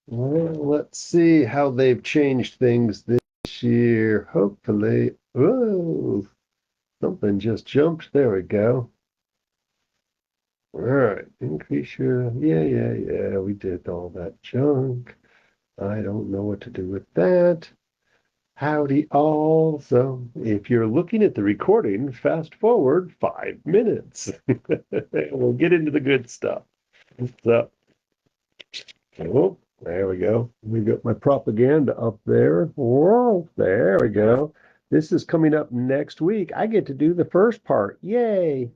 Well, let's see how they've changed things this year. Hopefully. Whoa, something just jumped. There we go. All right. Increase your. Yeah. We did all that junk. I don't know what to do with that. Howdy all. So if you're looking at the recording, fast forward 5 minutes. We'll get into the good stuff. So, oh, there we go. We got my propaganda up there. Whoa, there we go. This is coming up next week. I get to do the first part. Yay.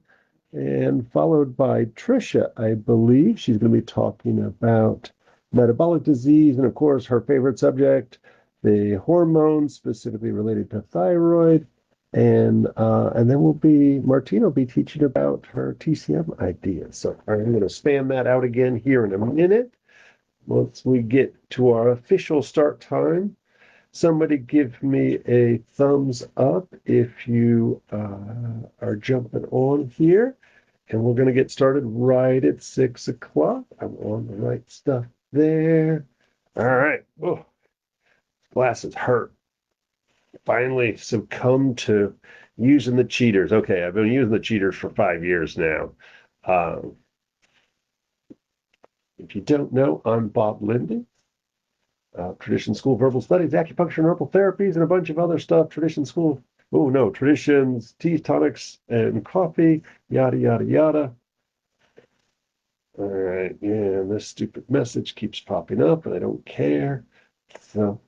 And followed by Trisha, I believe. She's going to be talking about metabolic disease and, of course, her favorite subject, the hormones specifically related to thyroid. And then Martina will be teaching about her TCM ideas. So I'm going to spam that out again here in a minute. Once we get to our official start time, somebody give me a thumbs up if you are jumping on here. And we're going to get started right at 6 o'clock. I'm on the right stuff there. All right. Oh, glasses hurt. Finally succumbed to using the cheaters. Okay, I've been using the cheaters for 5 years now. Um, if you don't know, I'm Bob Linde. Tradition School of Herbal Studies, acupuncture and herbal therapies, and a bunch of other stuff. Traditions, teas, tonics, and coffee, yada, yada, yada. All right, yeah, this stupid message keeps popping up, and I don't care. So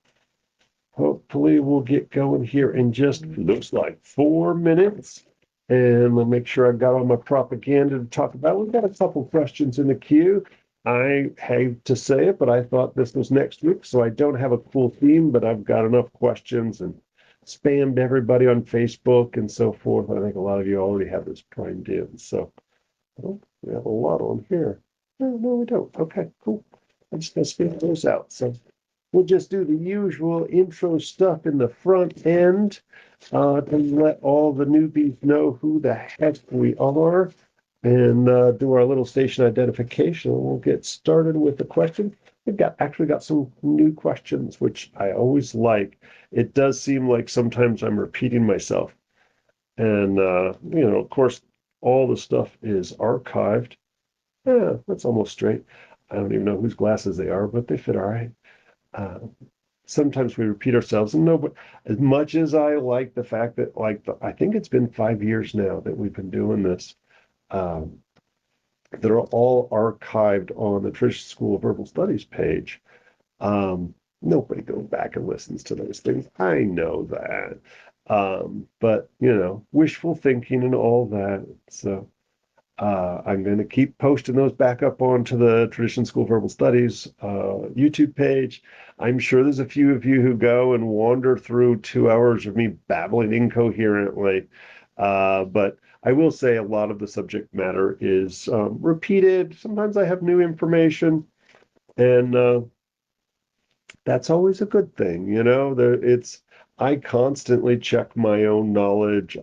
hopefully we'll get going here in just, looks like 4 minutes. And I'll make sure I've got all my propaganda to talk about. We've got a couple questions in the queue. I hate to say it, but I thought this was next week, so I don't have a full theme, but I've got enough questions and spammed everybody on Facebook and so forth. I think a lot of you already have this primed in. So well, we have a lot on here. No, we don't. Okay, cool. I'm just going to spam those out. So we'll just do the usual intro stuff in the front end to let all the newbies know who the heck we are and do our little station identification. We'll get started with the question. We've actually got some new questions, which I always like. It does seem like sometimes I'm repeating myself. And, of course, all the stuff is archived. Yeah, that's almost straight. I don't even know whose glasses they are, but they fit all right. Uh, Sometimes we repeat ourselves, and no, but as much as I like the fact that, I think it's been 5 years now that we've been doing this. Um, they're all archived on the Trish School of Herbal Studies page. Nobody goes back and listens to those things. I know that. But, wishful thinking and all that. So I'm going to keep posting those back up onto the Tradition School of Herbal Studies YouTube page. I'm sure there's a few of you who go and wander through 2 hours of me babbling incoherently. But I will say a lot of the subject matter is repeated. Sometimes I have new information, and that's always a good thing. I constantly check my own knowledge.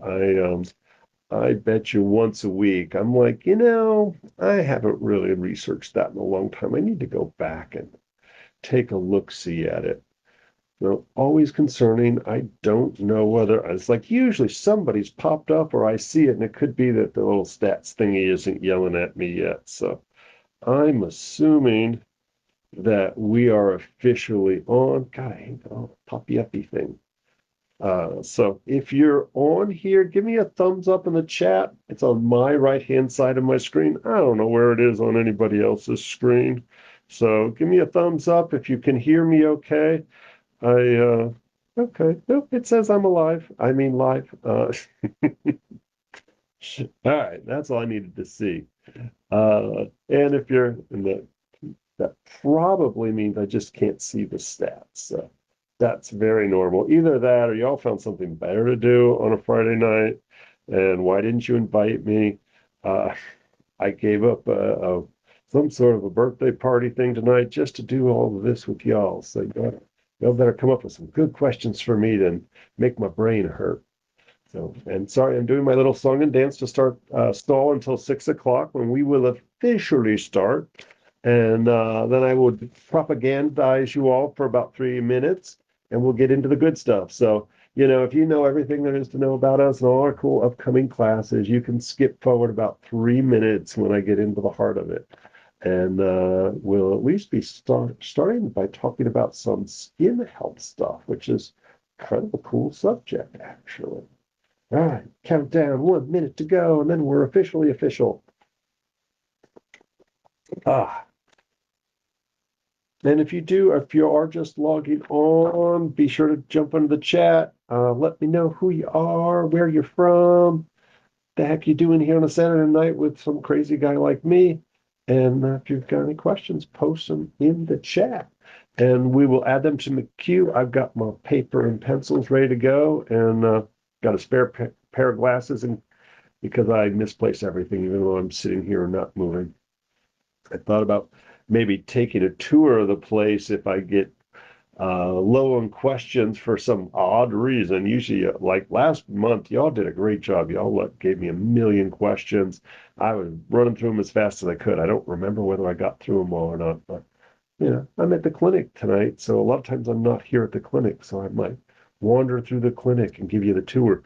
I bet you once a week, I'm like, I haven't really researched that in a long time. I need to go back and take a look-see at it. Always concerning. I don't know whether it's like usually somebody's popped up or I see it, and it could be that the little stats thingy isn't yelling at me yet. So I'm assuming that we are officially on. God, I hate the poppy-uppy thing. So if you're on here, give me a thumbs up in the chat. It's on my right-hand side of my screen. I don't know where it is on anybody else's screen. So give me a thumbs up if you can hear me okay. Okay. Nope, it says I'm alive. I mean live. All right, that's all I needed to see. And if you're in that probably means I just can't see the stats. So that's very normal. Either that or y'all found something better to do on a Friday night. And why didn't you invite me? I gave up some sort of a birthday party thing tonight just to do all of this with y'all. So y'all better come up with some good questions for me to make my brain hurt. So, and sorry, I'm doing my little song and dance to start stall until 6 o'clock when we will officially start. And then I will propagandize you all for about 3 minutes and we'll get into the good stuff. So, if you know everything there is to know about us and all our cool upcoming classes, you can skip forward about 3 minutes when I get into the heart of it. And we'll at least be starting by talking about some skin health stuff, which is kind of a cool subject, actually. All right, countdown, 1 minute to go, and then we're officially official. Ah, and if you are just logging on, be sure to jump into the chat. Let me know who you are, where you're from, the heck you doing here on a Saturday night with some crazy guy like me. And if you've got any questions, post them in the chat. And we will add them to the queue. I've got my paper and pencils ready to go, and got a spare pair of glasses, and because I misplace everything, even though I'm sitting here and not moving. I thought about maybe taking a tour of the place if I get low on questions for some odd reason. Usually, like last month, y'all did a great job. Y'all gave me a million questions. I was running through them as fast as I could. I don't remember whether I got through them all or not, but I'm at the clinic tonight, so a lot of times I'm not here at the clinic, so I might wander through the clinic and give you the tour.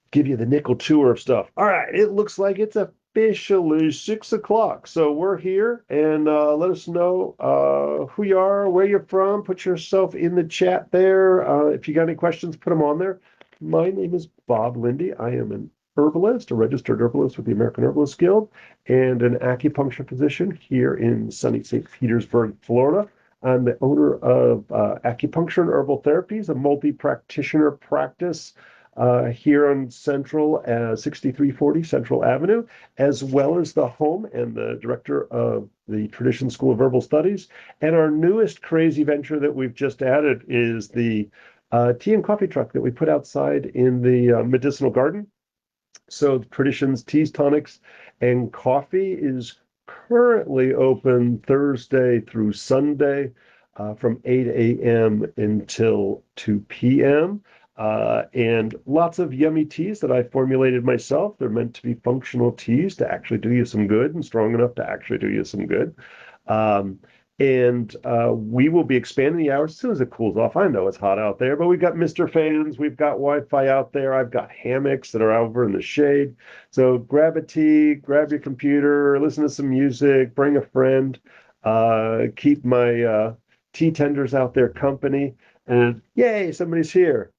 Give you the nickel tour of stuff. All right, it looks like it's officially 6 o'clock. So we're here, and let us know who you are, where you're from. Put yourself in the chat there. If you got any questions, put them on there. My name is Bob Linde. I am an herbalist, a registered herbalist with the American Herbalist Guild, and an acupuncture physician here in sunny St. Petersburg, Florida. I'm the owner of Acupuncture and Herbal Therapies, a multi-practitioner practice here on 6340 Central Avenue, as well as the home and the director of the School of Herbal Studies. And our newest crazy venture that we've just added is the tea and coffee truck that we put outside in the medicinal garden. So Traditions Teas, Tonics, and Coffee is currently open Thursday through Sunday from 8 a.m. until 2 p.m. And lots of yummy teas that I formulated myself. They're meant to be functional teas to actually do you some good and strong enough to actually do you some good. Um, and we will be expanding the hours as soon as it cools off. I know it's hot out there, but we've got Mr. Fans, we've got Wi-Fi out there. I've got hammocks that are over in the shade. So grab a tea, grab your computer, listen to some music, bring a friend, keep my tea tenders out there company. And yay, somebody's here.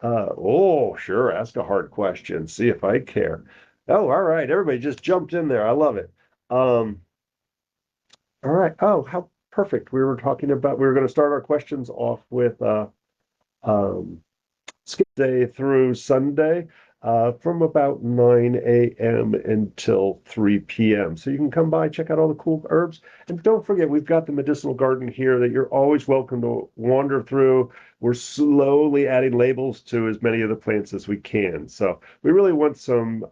Oh, sure, ask a hard question, see if I care. Oh, all right, everybody just jumped in there. I love it. All right. Oh, how perfect. We were going to start our questions off with um, skip day through Sunday from about 9 a.m. until 3 p.m. So you can come by, check out all the cool herbs. And don't forget, we've got the medicinal garden here that you're always welcome to wander through. We're slowly adding labels to as many of the plants as we can. So we really want some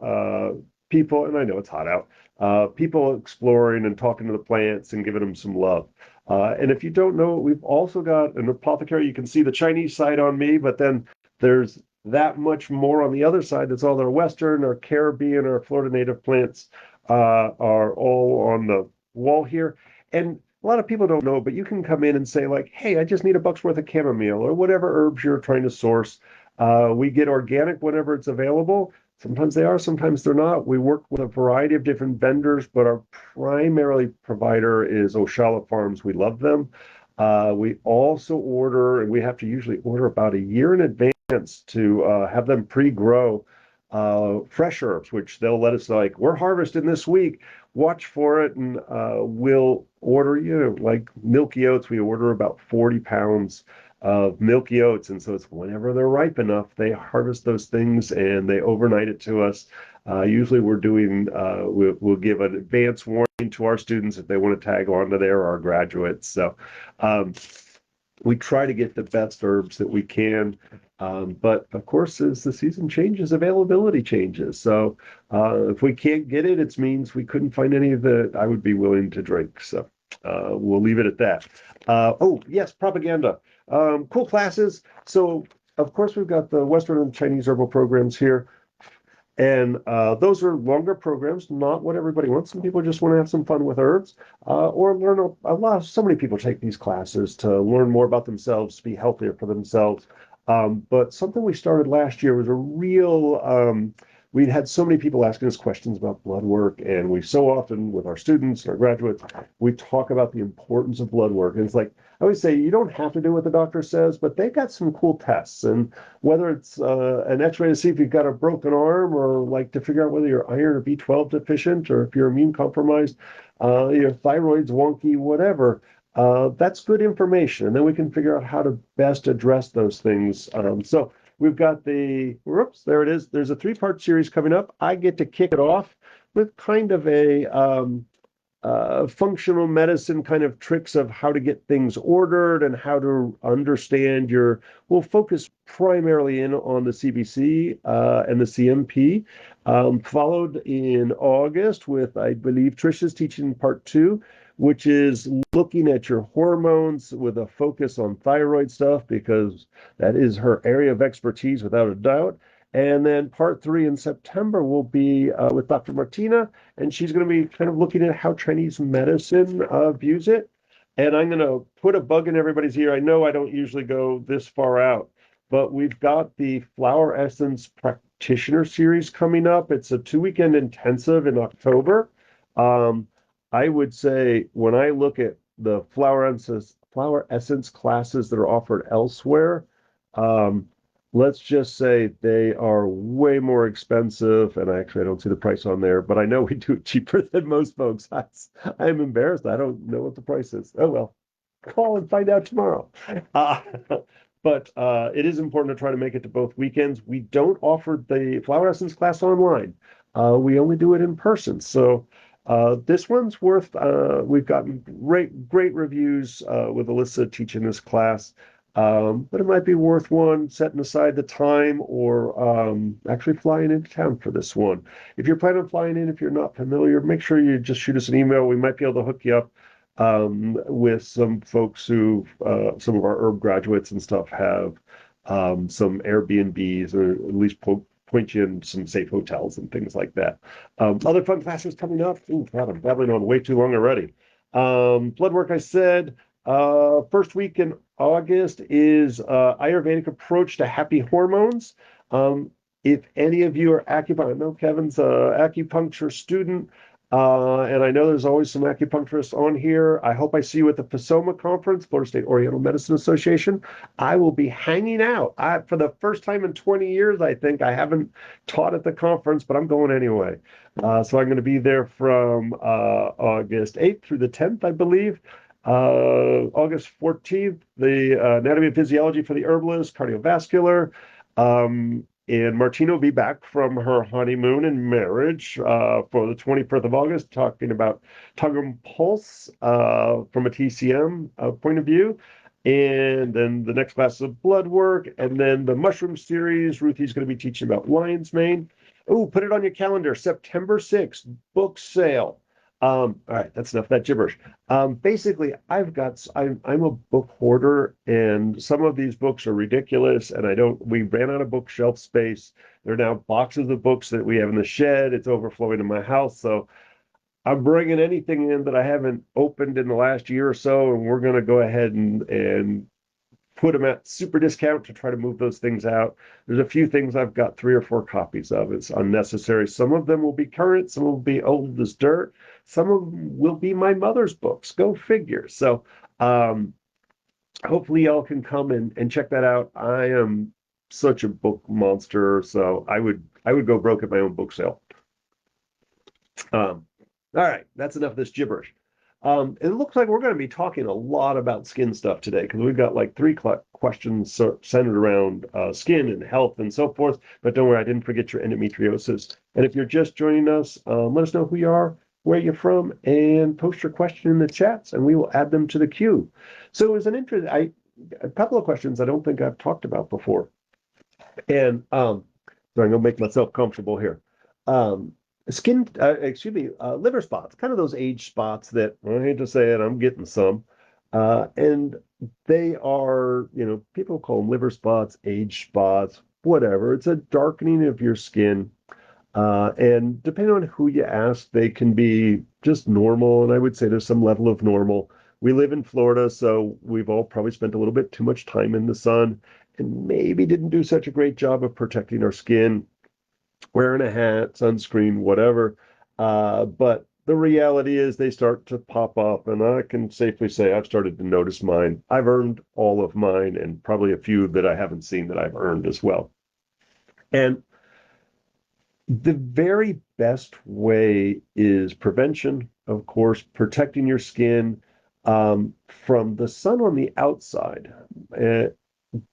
people, and I know it's hot out, people exploring and talking to the plants and giving them some love. And if you don't know, we've also got an apothecary. You can see the Chinese side on me, but then there's that much more on the other side. That's all our Western, our Caribbean, our Florida native plants are all on the wall here. And a lot of people don't know, but you can come in and say like, hey, I just need a buck's worth of chamomile or whatever herbs you're trying to source. We get organic whenever it's available. Sometimes they are, sometimes they're not. We work with a variety of different vendors, but our primary provider is Oshala Farms. We love them. We also order, and we have to usually order about a year in advance to have them pre-grow fresh herbs, which they'll let us know, like, we're harvesting this week. Watch for it, and we'll order like milky oats. We order about 40 pounds of milky oats, and so it's whenever they're ripe enough, they harvest those things and they overnight it to us. Usually, we'll give an advance warning to our students if they want to tag on to there, or our graduates. So we try to get the best herbs that we can. But of course, as the season changes, availability changes. So if we can't get it, it means we couldn't find any of that I would be willing to drink. So we'll leave it at that. Oh, yes, propaganda. Cool classes. So of course, we've got the Western and Chinese herbal programs here. And those are longer programs, not what everybody wants. Some people just want to have some fun with herbs or learn a lot. So many people take these classes to learn more about themselves, to be healthier for themselves. But something we started last year was a real, we'd had so many people asking us questions about blood work. And we so often, with our students, our graduates, we talk about the importance of blood work. And it's like, I always say, you don't have to do what the doctor says, but they got some cool tests. And whether it's an x-ray to see if you've got a broken arm or like to figure out whether you're iron or B12 deficient or if you're immune compromised, your thyroid's wonky, whatever, that's good information. And then we can figure out how to best address those things. So we've got whoops, there it is. There's a 3-part series coming up. I get to kick it off with kind of a functional medicine kind of tricks of how to get things ordered and how to understand we'll focus primarily in on the CBC and the CMP, followed in August with, I believe, Trisha's teaching part 2, which is looking at your hormones with a focus on thyroid stuff, because that is her area of expertise without a doubt. And then part 3 in September will be with Dr. Martina, and she's going to be kind of looking at how Chinese medicine views it. And I'm going to put a bug in everybody's ear. I know I don't usually go this far out, but we've got the Flower Essence Practitioner Series coming up. It's a 2-weekend intensive in October. I would say when I look at the Flower Essence classes that are offered elsewhere, let's just say they are way more expensive, and I don't see the price on there, but I know we do it cheaper than most folks. I'm embarrassed. I don't know what the price is. Oh, well, call and find out tomorrow. Uh, but it is important to try to make it to both weekends. We don't offer the Flower Essence class online. We only do it in person. So this one's worth, we've gotten great reviews with Alyssa teaching this class. But it might be worth one setting aside the time or actually flying into town for this one. If you're planning on flying in, if you're not familiar, make sure you just shoot us an email. We might be able to hook you up with some folks some of our herb graduates and stuff have some Airbnbs, or at least point you in some safe hotels and things like that. Other fun classes coming up. Ooh, God, I'm babbling on way too long already. Blood work, I said. First week in August is Ayurvedic approach to happy hormones. If any of you are acupuncture, I know Kevin's an acupuncture student, and I know there's always some acupuncturists on here. I hope I see you at the FASOMA conference, Florida State Oriental Medicine Association. I will be hanging out. For the first time in 20 years, I think. I haven't taught at the conference, but I'm going anyway. So I'm going to be there from August 8th through the 10th, I believe. August 14th, the anatomy and physiology for the herbalist, cardiovascular. And Martina will be back from her honeymoon and marriage for the 21st of August, talking about tongue and pulse from a TCM point of view. And then the next class is blood work. And then the mushroom series, Ruthie's going to be teaching about lion's mane. Oh, put it on your calendar, September 6th, book sale. All right, that's enough of that gibberish. Basically, I'm a book hoarder, and some of these books are ridiculous, and we ran out of bookshelf space. There are now boxes of books that we have in the shed. It's overflowing in my house, so I'm bringing anything in that I haven't opened in the last year or so, and we're going to go ahead and put them at super discount to try to move those things out. There's a few things I've got 3 or 4 copies of. It's unnecessary. Some of them will be current, some will be old as dirt, some of them will be my mother's books. Go figure. So hopefully y'all can come and check that out. I am such a book monster, so I would go broke at my own book sale. All right, that's enough of this gibberish. It looks like we're going to be talking a lot about skin stuff today, because we've got like 3 questions centered around skin and health and so forth. But don't worry, I didn't forget your endometriosis. And if you're just joining us, let us know who you are, where you're from, and post your question in the chats, and we will add them to the queue. So it was a couple of questions I don't think I've talked about before. And so I'm going to make myself comfortable here. Liver spots, kind of those age spots that, I hate to say it, I'm getting some. And they are, people call them liver spots, age spots, whatever. It's a darkening of your skin. And depending on who you ask, they can be just normal. And I would say there's some level of normal. We live in Florida, so we've all probably spent a little bit too much time in the sun and maybe didn't do such a great job of protecting our skin, wearing a hat, sunscreen, whatever. But the reality is they start to pop up, and I can safely say I've started to notice mine. I've earned all of mine, and probably a few that I haven't seen that I've earned as well. And the very best way is prevention, of course, protecting your skin from the sun on the outside. Uh,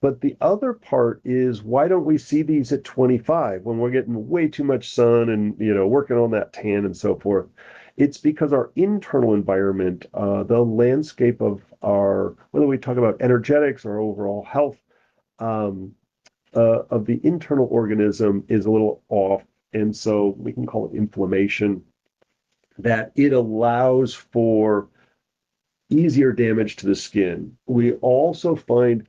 but the other part is why don't we see these at 25 when we're getting way too much sun and working on that tan and so forth? It's because our internal environment, the landscape of our, whether we talk about energetics or overall health, um, of the internal organism is a little off. And so we can call it inflammation, that it allows for easier damage to the skin. We also find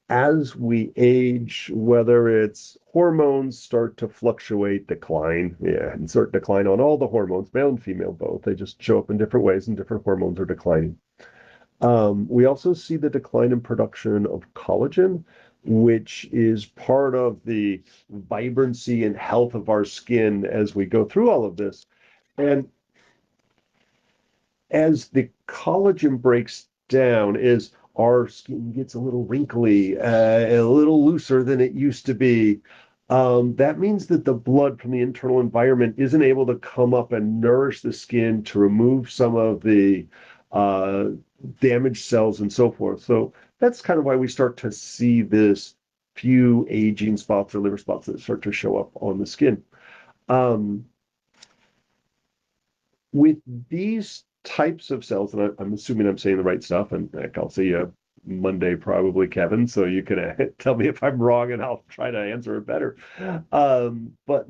as we age, whether it's hormones start to fluctuate, decline, and start decline on all the hormones, male and female both. They just show up in different ways and different hormones are declining. We also see the decline in production of collagen, which is part of the vibrancy and health of our skin as we go through all of this. And as the collagen breaks down, as our skin gets a little wrinkly, a little looser than it used to be, that means that the blood from the internal environment isn't able to come up and nourish the skin to remove some of the uh, damaged cells and so forth. So that's kind of why we start to see this few aging spots or liver spots that start to show up on the skin. Um, with these types of cells, and I'm assuming I'm saying the right stuff, and heck, I'll see you Monday probably, Kevin, so you can tell me if I'm wrong and I'll try to answer it better. But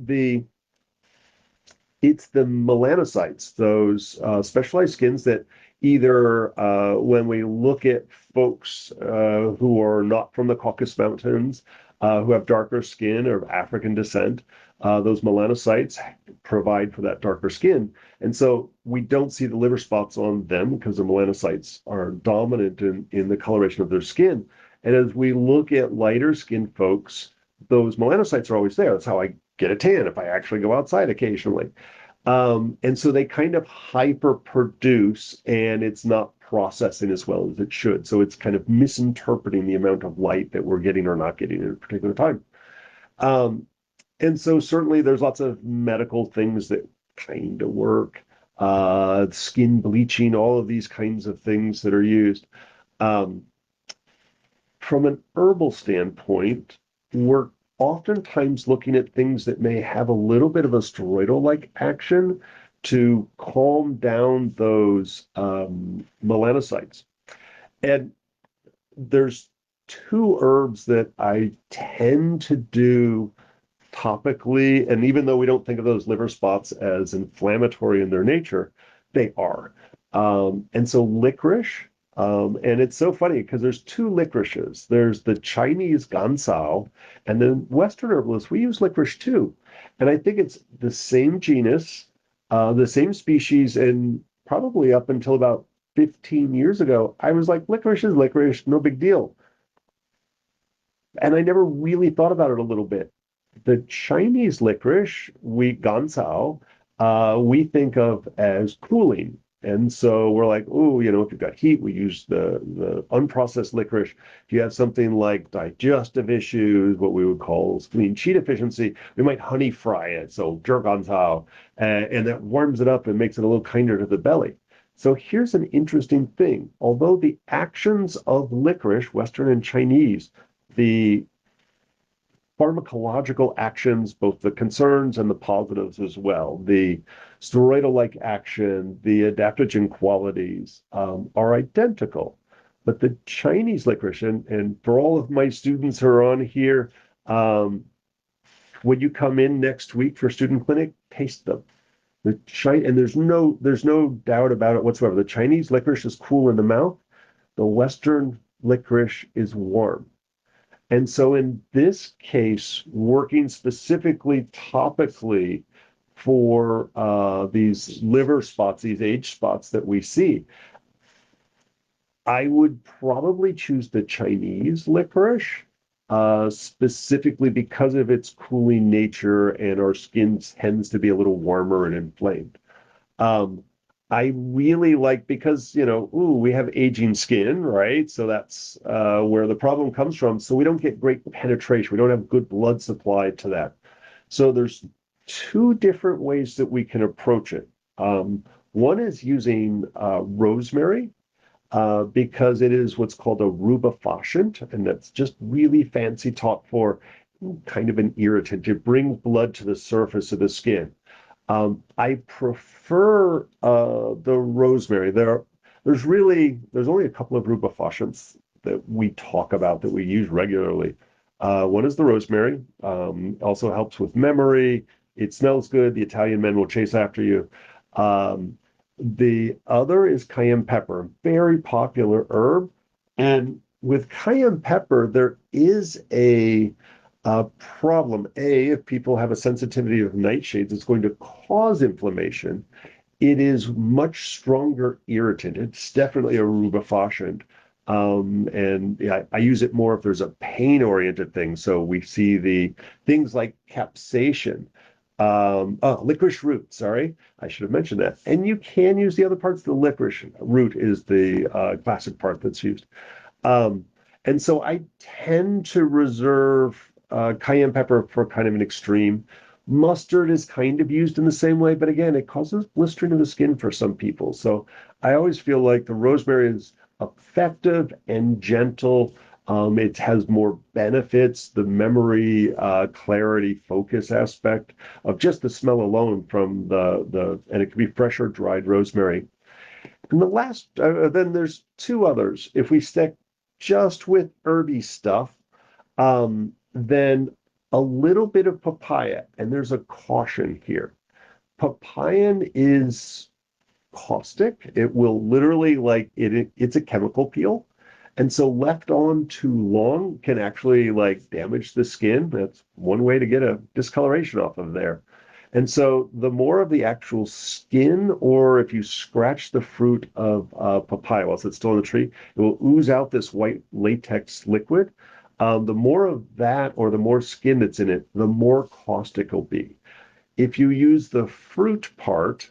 it's the melanocytes, those specialized skins that either when we look at folks who are not from the Caucasus Mountains, who have darker skin or of African descent, those melanocytes provide for that darker skin. And so we don't see the liver spots on them because the melanocytes are dominant in the coloration of their skin. And as we look at lighter skinned folks, those melanocytes are always there. That's how I get a tan if I actually go outside occasionally. And so they kind of hyper produce and it's not processing as well as it should. So it's kind of misinterpreting the amount of light that we're getting or not getting at a particular time. Um, and so certainly there's lots of medical things that kind of work, skin bleaching, all of these kinds of things that are used. Um, from an herbal standpoint, we're oftentimes looking at things that may have a little bit of a steroidal-like action to calm down those melanocytes. And there's two herbs that I tend to do topically, and even though we don't think of those liver spots as inflammatory in their nature, they are. And so licorice, and it's so funny because there's two licorices. There's the Chinese gansao, and then Western herbalists, we use licorice too. And I think it's the same genus, the same species, and probably up until about 15 years ago, I was like, licorice is licorice, no big deal. And I never really thought about it a little bit. The Chinese licorice, gansao, we think of as cooling. And so we're like, oh, if you've got heat, we use the unprocessed licorice. If you have something like digestive issues, what we would call spleen qi deficiency, we might honey fry it. So gansao, and that warms it up and makes it a little kinder to the belly. So here's an interesting thing. Although the actions of licorice, Western and Chinese, the pharmacological actions, both the concerns and the positives as well. The steroidal-like action, the adaptogen qualities are identical. But the Chinese licorice, and for all of my students who are on here, when you come in next week for student clinic, taste them. And there's no doubt about it whatsoever. The Chinese licorice is cool in the mouth. The Western licorice is warm. And so in this case, working specifically topically for these liver spots, these age spots that we see, I would probably choose the Chinese licorice, specifically because of its cooling nature and our skin tends to be a little warmer and inflamed. Um, I really like because, we have aging skin, right? So that's where the problem comes from. So we don't get great penetration. We don't have good blood supply to that. So there's two different ways that we can approach it. One is using rosemary because it is what's called a rubefacient, and that's just really fancy talk for kind of an irritant. It brings blood to the surface of the skin. I prefer the rosemary. There's only a couple of rubefacents that we talk about that we use regularly. One is the rosemary. Also helps with memory. It smells good. The Italian men will chase after you. Um, the other is cayenne pepper, very popular herb. And with cayenne pepper, there is a problem. If people have a sensitivity of nightshades, it's going to cause inflammation. It is much stronger irritant. It's definitely a rubefacient. And yeah, I use it more if there's a pain-oriented thing. So we see the things like capsaicin, licorice root. Sorry, I should have mentioned that. And you can use the other parts. The licorice root is the classic part that's used. Um, and so I tend to reserve cayenne pepper for kind of an extreme. Mustard is kind of used in the same way, but again, it causes blistering of the skin for some people. So I always feel like the rosemary is effective and gentle. It has more benefits, the memory, clarity, focus aspect of just the smell alone from and it can be fresh or dried rosemary. And then there's two others. If we stick just with herby stuff, then a little bit of papaya, and there's a caution here. Papayan is caustic. It will literally it's a chemical peel. And so left on too long can actually like damage the skin. That's one way to get a discoloration off of there. And so the more of the actual skin, or if you scratch the fruit of papaya whilst it's still on the tree, it will ooze out this white latex liquid. The more of that or the more skin that's in it, the more caustic it'll be. If you use the fruit part,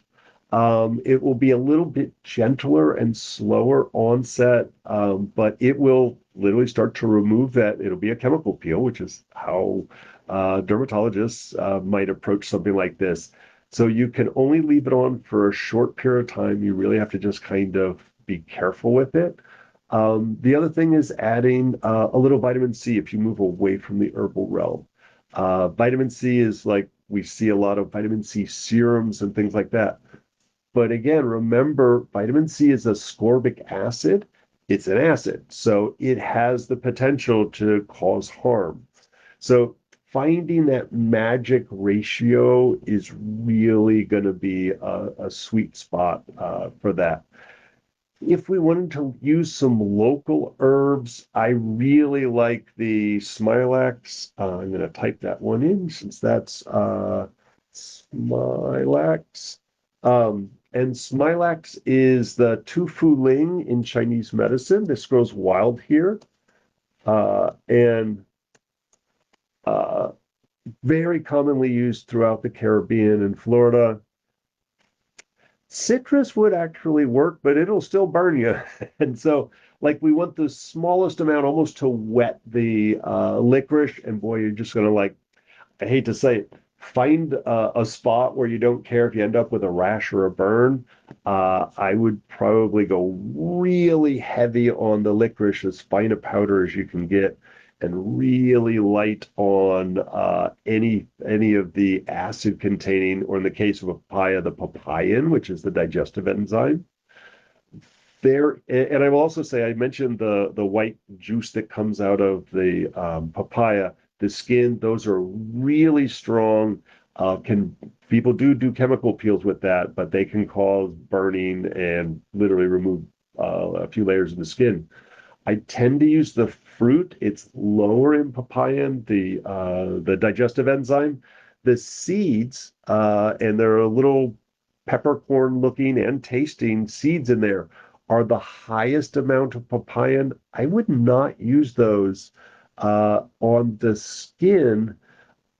it will be a little bit gentler and slower onset, but it will literally start to remove that. It'll be a chemical peel, which is how dermatologists might approach something like this. So you can only leave it on for a short period of time. You really have to just kind of be careful with it. The other thing is adding a little vitamin C if you move away from the herbal realm. Vitamin C is like we see a lot of vitamin C serums and things like that. But again, remember, vitamin C is ascorbic acid. It's an acid, so it has the potential to cause harm. So finding that magic ratio is really going to be a sweet spot for that. If we wanted to use some local herbs, I really like the Smilax. I'm going to type that one in since that's Smilax. And Smilax is the Tufu Ling in Chinese medicine. This grows wild here and uh, very commonly used throughout the Caribbean and Florida. Citrus would actually work, but it'll still burn you. And so, like, we want the smallest amount almost to wet the licorice. And boy, you're just going to like, I hate to say it, find a spot where you don't care if you end up with a rash or a burn. I would probably go really heavy on the licorice, as fine a powder as you can get, and really light on any of the acid containing, or in the case of a papaya, the papain, which is the digestive enzyme. There, and I will also say, I mentioned the white juice that comes out of the papaya, the skin, those are really strong. Can People do chemical peels with that, but they can cause burning and literally remove a few layers of the skin. I tend to use the fruit. It's lower in papaya, the digestive enzyme. The seeds, and there are little peppercorn looking and tasting seeds in there, are the highest amount of papaya. I would not use those on the skin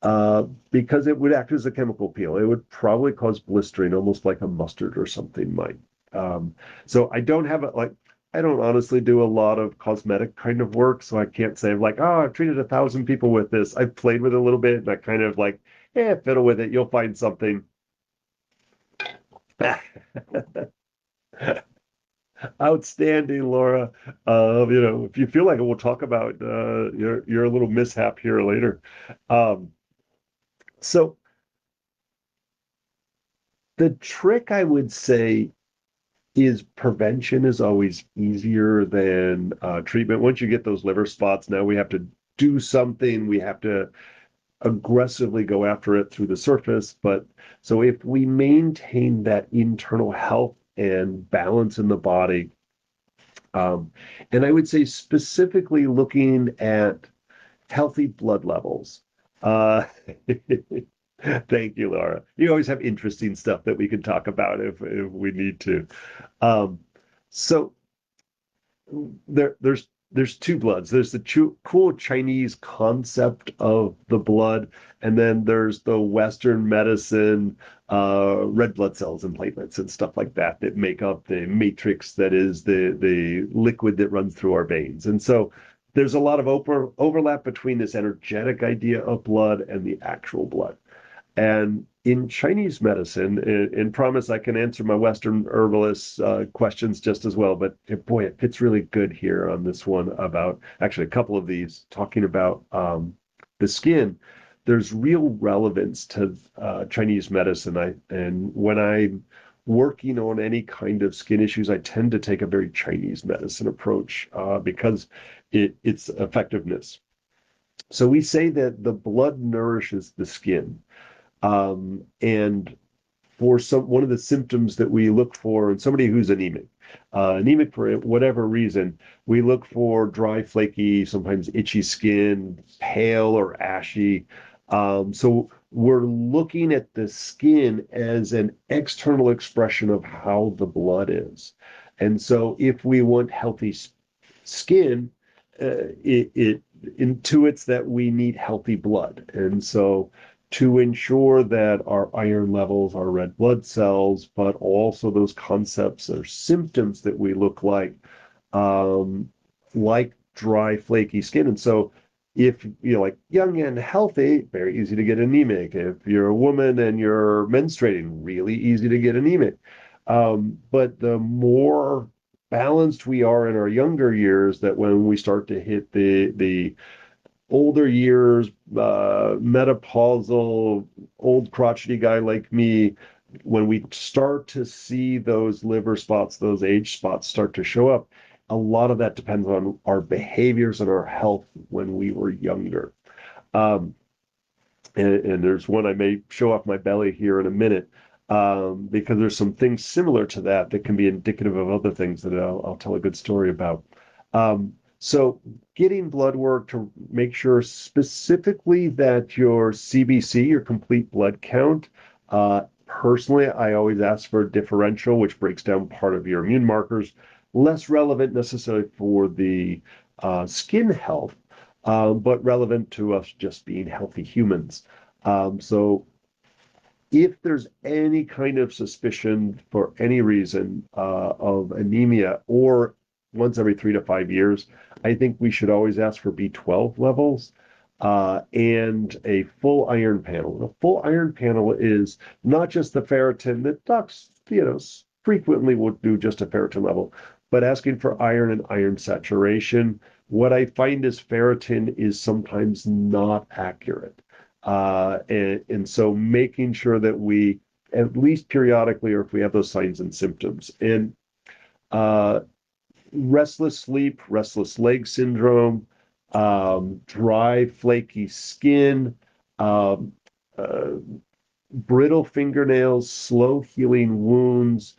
uh, because it would act as a chemical peel. It would probably cause blistering, almost like a mustard or something might. Um, so I don't have it like I don't honestly do a lot of cosmetic kind of work, so I can't say like, oh, I've treated 1,000 people with this. I've played with it a little bit, and I kind of like, fiddle with it. You'll find something. Outstanding, Laura. If you feel like it, we'll talk about your little mishap here later. Um, so the trick I would say is prevention is always easier than treatment. Once you get those liver spots, now we have to do something. We have to aggressively go after it through the surface. But so if we maintain that internal health and balance in the body, um, and I would say specifically looking at healthy blood levels. Uh, Thank you, Laura. You always have interesting stuff that we can talk about if we need to. Um, so there's two bloods. There's the cool Chinese concept of the blood, and then there's the Western medicine, red blood cells and platelets and stuff like that that make up the matrix that is the liquid that runs through our veins. And so there's a lot of overlap between this energetic idea of blood and the actual blood. And in Chinese medicine, in promise, I can answer my Western herbalist questions just as well. But boy, it fits really good here on this one about actually a couple of these talking about the skin. There's real relevance to Chinese medicine. And when I'm working on any kind of skin issues, I tend to take a very Chinese medicine approach because its effectiveness. So we say that the blood nourishes the skin. And for one of the symptoms that we look for in somebody who's anemic for whatever reason, we look for dry, flaky, sometimes itchy skin, pale or ashy. So we're looking at the skin as an external expression of how the blood is. And so if we want healthy skin, it intuits that we need healthy blood. And so to ensure that our iron levels, our red blood cells, but also those concepts or symptoms that we look um, like dry, flaky skin. And so if you're like young and healthy, very easy to get anemic. If you're a woman and you're menstruating, really easy to get anemic. But the more balanced we are in our younger years, that when we start to hit the older years, menopausal, old crotchety guy like me, when we start to see those liver spots, those age spots start to show up, a lot of that depends on our behaviors and our health when we were younger. Um, and there's one I may show off my belly here in a minute, because there's some things similar to that that can be indicative of other things that I'll tell a good story about. So getting blood work to make sure specifically that your CBC, your complete blood count, personally, I always ask for a differential, which breaks down part of your immune markers, less relevant necessarily for the skin health, but relevant to us just being healthy humans. So if there's any kind of suspicion for any reason of anemia or once every 3 to 5 years, I think we should always ask for B12 levels and a full iron panel. A full iron panel is not just the ferritin that docs, frequently will do just a ferritin level, but asking for iron and iron saturation. What I find is ferritin is sometimes not accurate. And so making sure that we, at least periodically, or if we have those signs and symptoms, and uh, restless sleep, restless leg syndrome, dry, flaky skin, um, uh, brittle fingernails, slow healing wounds,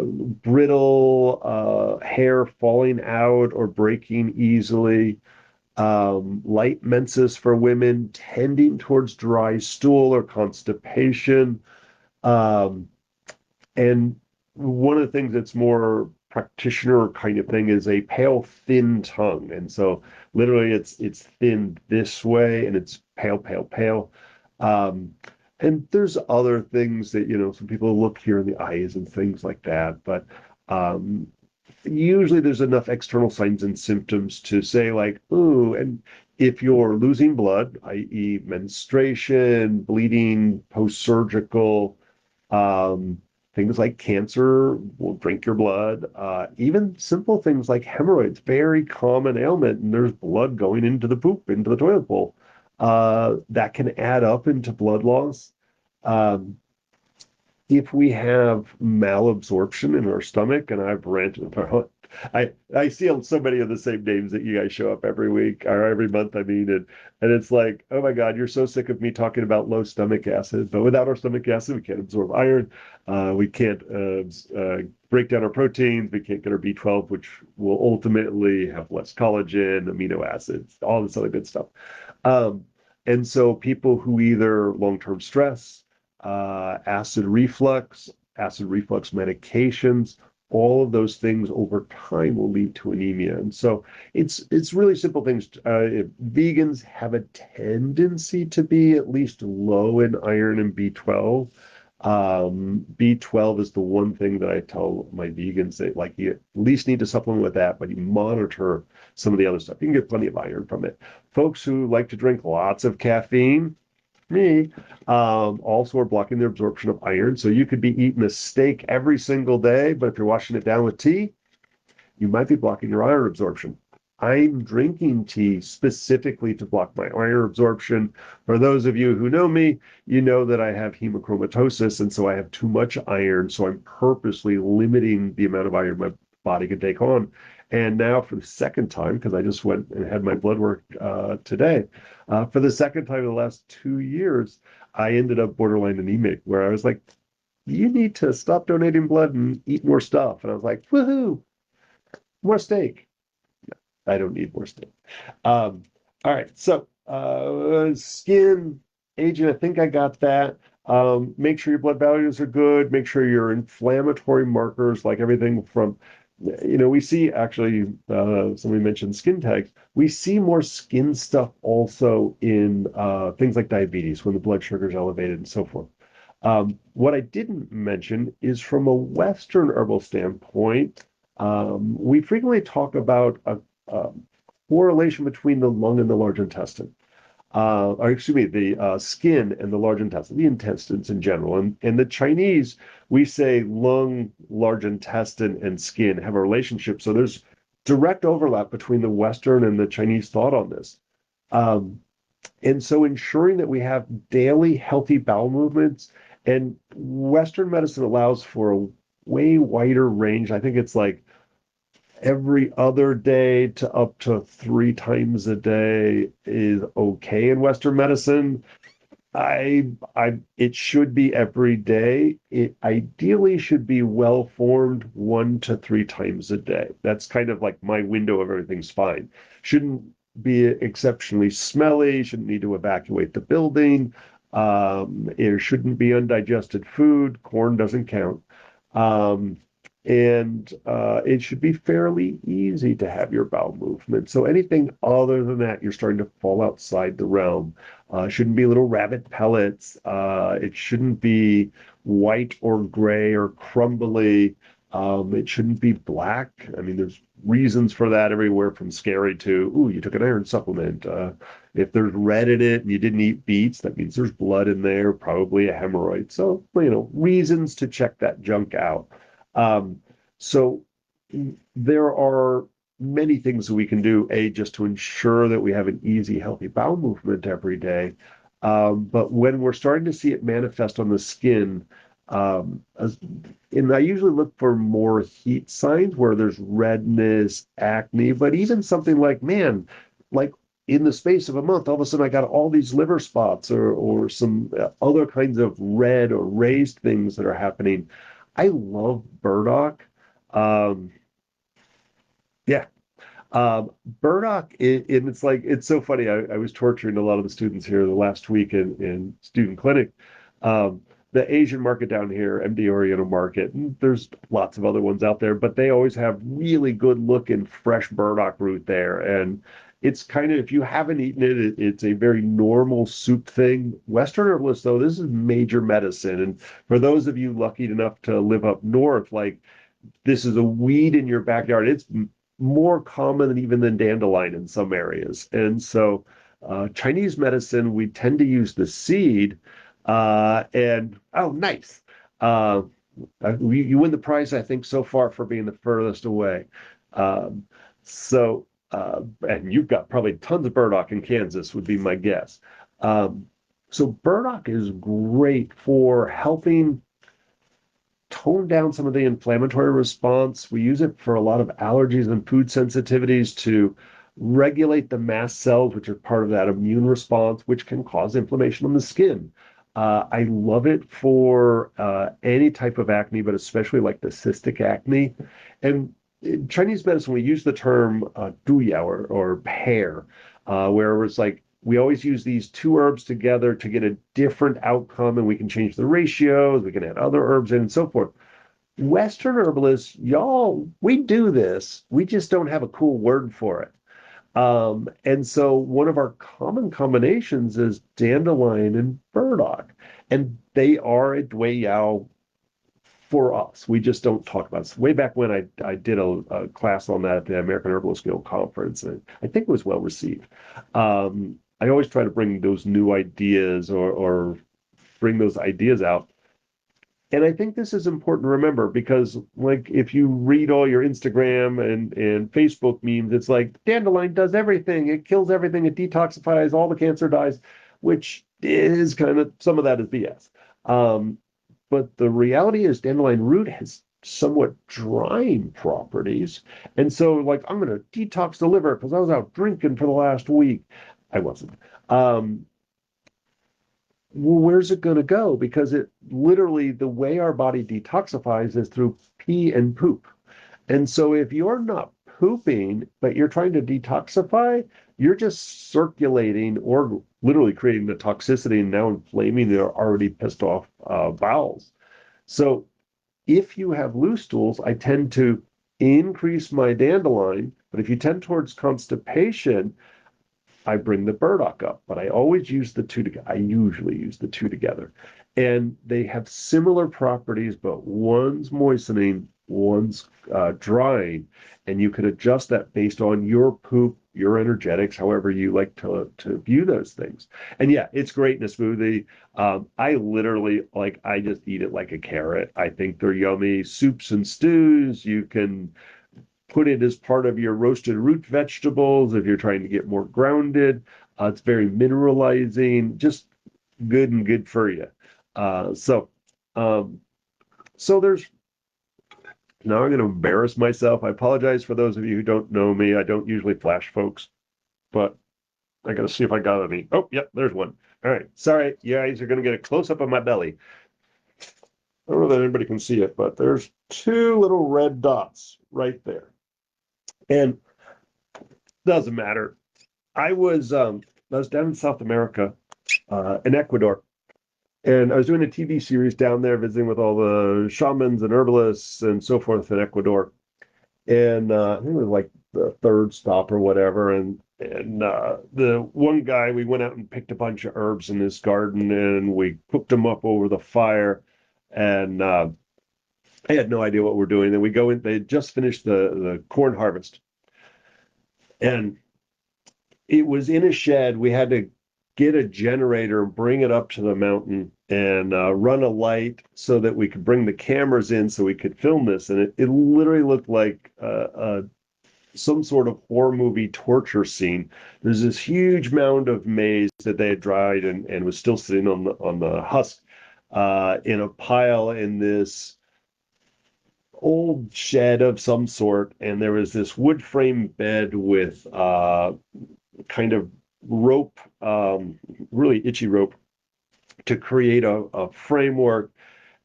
brittle hair falling out or breaking easily, light menses for women, tending towards dry stool or constipation. Um, and one of the things that's more practitioner kind of thing is a pale, thin tongue. And so literally it's thin this way and it's pale, pale, pale. Um, and there's other things that, some people look here in the eyes and things like that. But um, usually there's enough external signs and symptoms to say like, ooh, and if you're losing blood, i.e. menstruation, bleeding, post-surgical, um, things like cancer will drink your blood. Even simple things like hemorrhoids, very common ailment, and there's blood going into the poop, into the toilet bowl. That can add up into blood loss. Um, if we have malabsorption in our stomach, and I've ranted about, I see so many of the same names that you guys show up every week or every month, I mean, and it's like, oh my God, you're so sick of me talking about low stomach acid, but without our stomach acid, we can't absorb iron, we can't break down our proteins, we can't get our B12, which will ultimately have less collagen, amino acids, all this other good stuff. Um, and so people who either long-term stress, acid reflux medications, all of those things over time will lead to anemia. And so it's really simple things. Vegans have a tendency to be at least low in iron and B12. B12 is the one thing that I tell my vegans that like you at least need to supplement with that, but you monitor some of the other stuff. You can get plenty of iron from it. Folks who like to drink lots of caffeine, me, also are blocking the absorption of iron. So you could be eating a steak every single day, but if you're washing it down with tea, you might be blocking your iron absorption. I'm drinking tea specifically to block my iron absorption. For those of you who know me, you know that I have hemochromatosis, and so I have too much iron. So I'm purposely limiting the amount of iron my body can take on. And now, for the second time, because I just went and had my blood work today, for the second time in the last 2 years, I ended up borderline anemic, where I was like, you need to stop donating blood and eat more stuff. And I was like, woohoo, more steak. I don't need more steak. All right, so skin, aging, I think I got that. Make sure your blood values are good. Make sure your inflammatory markers, like everything from, we see actually, somebody mentioned skin tags. We see more skin stuff also in things like diabetes when the blood sugar is elevated and so forth. What I didn't mention is from a Western herbal standpoint, we frequently talk about a correlation between the lung and the large intestine. Or excuse me, the skin and the large intestine, the intestines in general. And the Chinese, we say lung, large intestine, and skin have a relationship. So there's direct overlap between the Western and the Chinese thought on this. Um, and so ensuring that we have daily healthy bowel movements, and Western medicine allows for a way wider range. I think it's like every other day to up to 3 times a day is okay in Western medicine. It should be every day. It ideally should be well formed 1 to 3 times a day. That's kind of like my window of everything's fine. Shouldn't be exceptionally smelly, shouldn't need to evacuate the building. It shouldn't be undigested food. Corn doesn't count. Um, and it should be fairly easy to have your bowel movement. So anything other than that, you're starting to fall outside the realm. Shouldn't be little rabbit pellets. It shouldn't be white or gray or crumbly. It shouldn't be black. I mean, there's reasons for that everywhere from scary to, ooh, you took an iron supplement. If there's red in it and you didn't eat beets, that means there's blood in there, probably a hemorrhoid. So, reasons to check that junk out. Um, so there are many things that we can do, just to ensure that we have an easy, healthy bowel movement every day. But when we're starting to see it manifest on the skin, and I usually look for more heat signs where there's redness, acne, but even something like, man, like in the space of a month, all of a sudden I got all these liver spots or some other kinds of red or raised things that are happening. I love burdock. Um, yeah, burdock, and it's like, it's so funny. I was torturing a lot of the students here the last week in student clinic. Um, the Asian market down here, MD Oriental Market, and there's lots of other ones out there, but they always have really good looking fresh burdock root there. And it's kind of, if you haven't eaten it, it's a very normal soup thing. Western herbalists, though, this is major medicine. And for those of you lucky enough to live up north, like, this is a weed in your backyard. It's more common than even than dandelion in some areas. And so, Chinese medicine, we tend to use the seed. And oh, nice. Uh, you win the prize, I think, so far for being the furthest away. Um, and you've got probably tons of burdock in Kansas, would be my guess. Um, so burdock is great for helping tone down some of the inflammatory response. We use it for a lot of allergies and food sensitivities to regulate the mast cells, which are part of that immune response, which can cause inflammation on the skin. I love it for any type of acne, but especially like the cystic acne. And in Chinese medicine, we use the term duya or pair, where it's like we always use these two herbs together to get a different outcome, and we can change the ratios, we can add other herbs in, and so forth. Western herbalists, y'all, we do this. We just don't have a cool word for it. And so one of our common combinations is dandelion and burdock, and they are a Dui for us. We just don't talk about it. Way back when I did a class on that at the American Herbalist Guild conference, and I think it was well received. I always try to bring those new ideas or bring those ideas out. And I think this is important to remember because, like, if you read all your Instagram and Facebook memes, it's like dandelion does everything. It kills everything. It detoxifies. All the cancer dies, which is kind of, some of that is BS. Um, but the reality is dandelion root has somewhat drying properties. And so, like, I'm going to detox the liver because I was out drinking for the last week. I wasn't. Um, well, where's it going to go? Because it literally, the way our body detoxifies is through pee and poop. And so if you're not pooping, but you're trying to detoxify, you're just circulating or literally creating the toxicity and now inflaming their already pissed off bowels. So if you have loose stools, I tend to increase my dandelion. But if you tend towards constipation, I bring the burdock up, but I always use the two together. I usually use the two together. And they have similar properties, but one's moistening, one's drying. And you can adjust that based on your poop, your energetics, however you like to view those things. And yeah, it's great in a smoothie. I literally, like, I just eat it like a carrot. I think they're yummy. Soups and stews, you can put it as part of your roasted root vegetables if you're trying to get more grounded. It's very mineralizing, just good and good for you. Uh, so, um, so there's now I'm going to embarrass myself. I apologize for those of you who don't know me. I don't usually flash folks, but I got to see if I got any. Oh, yep, there's one. All right. Sorry, you guys are going to get a close up of my belly. I don't know that anybody can see it, but there's two little red dots right there. And doesn't matter. I was down in South America, in Ecuador, and I was doing a TV series down there, visiting with all the shamans and herbalists and so forth in Ecuador. And I think it was like the third stop or whatever. And the one guy, we went out and picked a bunch of herbs in his garden, and we cooked them up over the fire. And I had no idea what we're doing. And we go in. They had just finished the corn harvest, and it was in a shed. We had to get a generator and bring it up to the mountain and run a light so that we could bring the cameras in so we could film this. And it literally looked like some sort of horror movie torture scene. There's this huge mound of maize that they had dried and was still sitting on the husk in a pile in this old shed of some sort. And there was this wood frame bed with kind of rope, really itchy rope, to create a framework.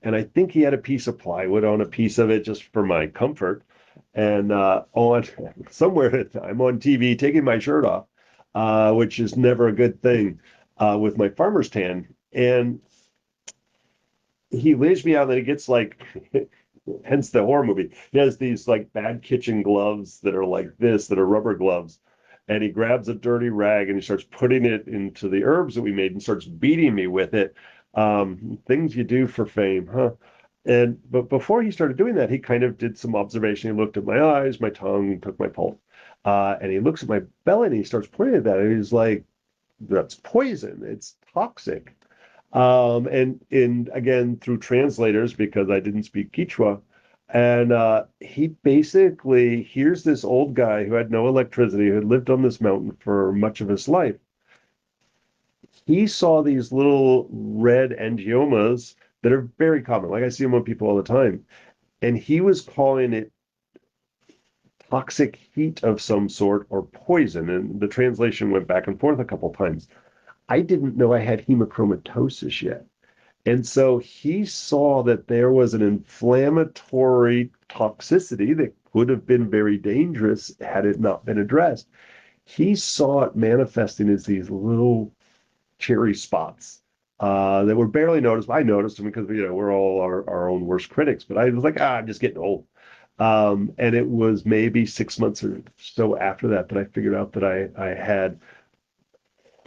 and I think he had a piece of plywood on a piece of it just for my comfort. And on somewhere I'm on TV taking my shirt off, which is never a good thing with my farmer's tan. And he lays me out, and then he gets like, hence the horror movie. He has these like bad kitchen gloves that are like this, that are rubber gloves. And he grabs a dirty rag and he starts putting it into the herbs that we made and starts beating me with it. Things you do for fame, huh? And but before he started doing that, he kind of did some observation. He looked at my eyes, my tongue, took my pulse, and he looks at my belly and he starts pointing at that. And he's like, "That's poison. It's toxic." And again through translators because I didn't speak Quechua, and he basically here's this old guy who had no electricity, who had lived on this mountain for much of his life. He saw these little red angiomas that are very common. Like I see them on people all the time, and he was calling it toxic heat of some sort or poison. And the translation went back and forth a couple times. I didn't know I had hemochromatosis yet. And so he saw that there was an inflammatory toxicity that could have been very dangerous had it not been addressed. He saw it manifesting as these little cherry spots that were barely noticeable. I noticed them because we're all our own worst critics, but I was like, I'm just getting old. And it was maybe 6 months or so after that that I figured out that I had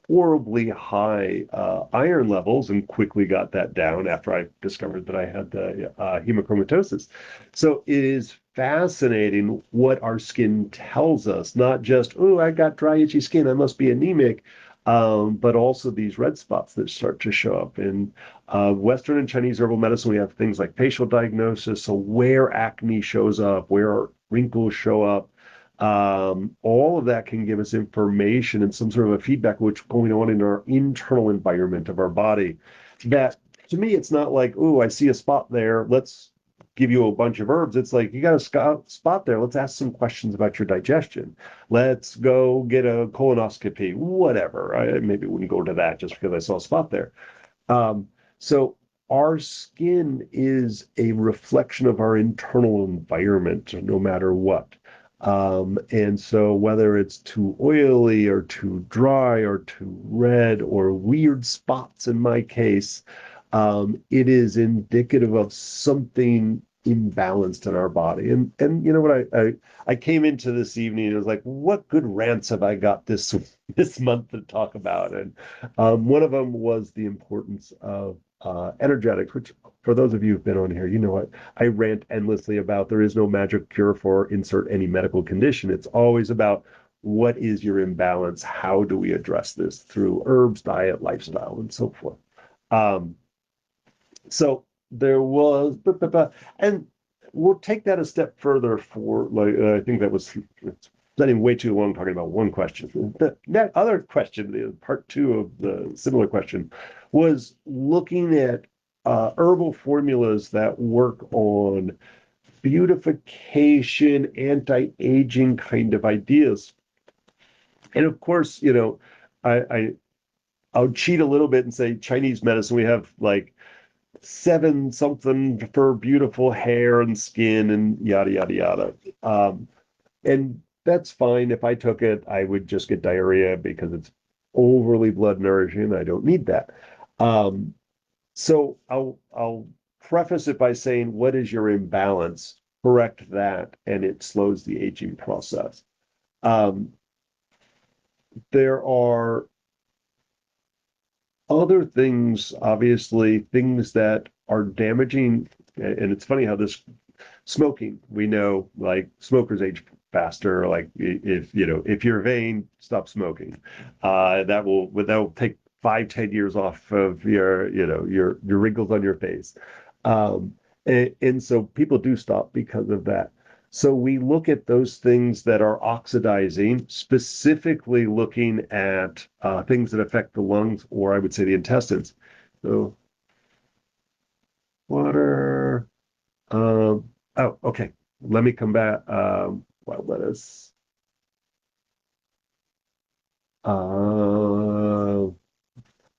horribly high iron levels and quickly got that down after I discovered that I had the hemochromatosis. So it is fascinating what our skin tells us, not just, oh, I got dry, itchy skin, I must be anemic, but also these red spots that start to show up. In Western and Chinese herbal medicine, we have things like facial diagnosis, so where acne shows up, where wrinkles show up, all of that can give us information and some sort of a feedback what's going on in our internal environment of our body. That to me, it's not like, oh, I see a spot there. Let's give you a bunch of herbs. It's like you got a spot there. Let's ask some questions about your digestion. Let's go get a colonoscopy, whatever. I maybe wouldn't go to that just because I saw a spot there. So our skin is a reflection of our internal environment, no matter what. And so whether it's too oily or too dry or too red or weird spots in my case, it is indicative of something imbalanced in our body. And you know what I came into this evening and it was like, what good rants have I got this month to talk about? And one of them was the importance of energetics, which for those of you who've been on here, you know what I rant endlessly about. There is no magic cure for insert any medical condition. It's always about what is your imbalance? How do we address this through herbs, diet, lifestyle, and so forth? Um, so there was, and we'll take that a step further for like I think that was spending way too long talking about one question. That other question, the part two of the similar question, was looking at herbal formulas that work on beautification, anti-aging kind of ideas. And of course, I I'll cheat a little bit and say Chinese medicine. We have like seven something for beautiful hair and skin and yada yada yada. And that's fine. If I took it, I would just get diarrhea because it's overly blood nourishing. I don't need that. Um, so I'll preface it by saying, what is your imbalance? Correct that, and it slows the aging process. Um, there are other things, obviously, things that are damaging, and it's funny how this smoking, we know like smokers age faster. Like if you're vain, stop smoking. That'll take 5, 10 years off of your wrinkles on your face. And so people do stop because of that. So we look at those things that are oxidizing, specifically looking at things that affect the lungs, or I would say the intestines. So water. Oh, okay. Let me come back. Well, let us. Uh,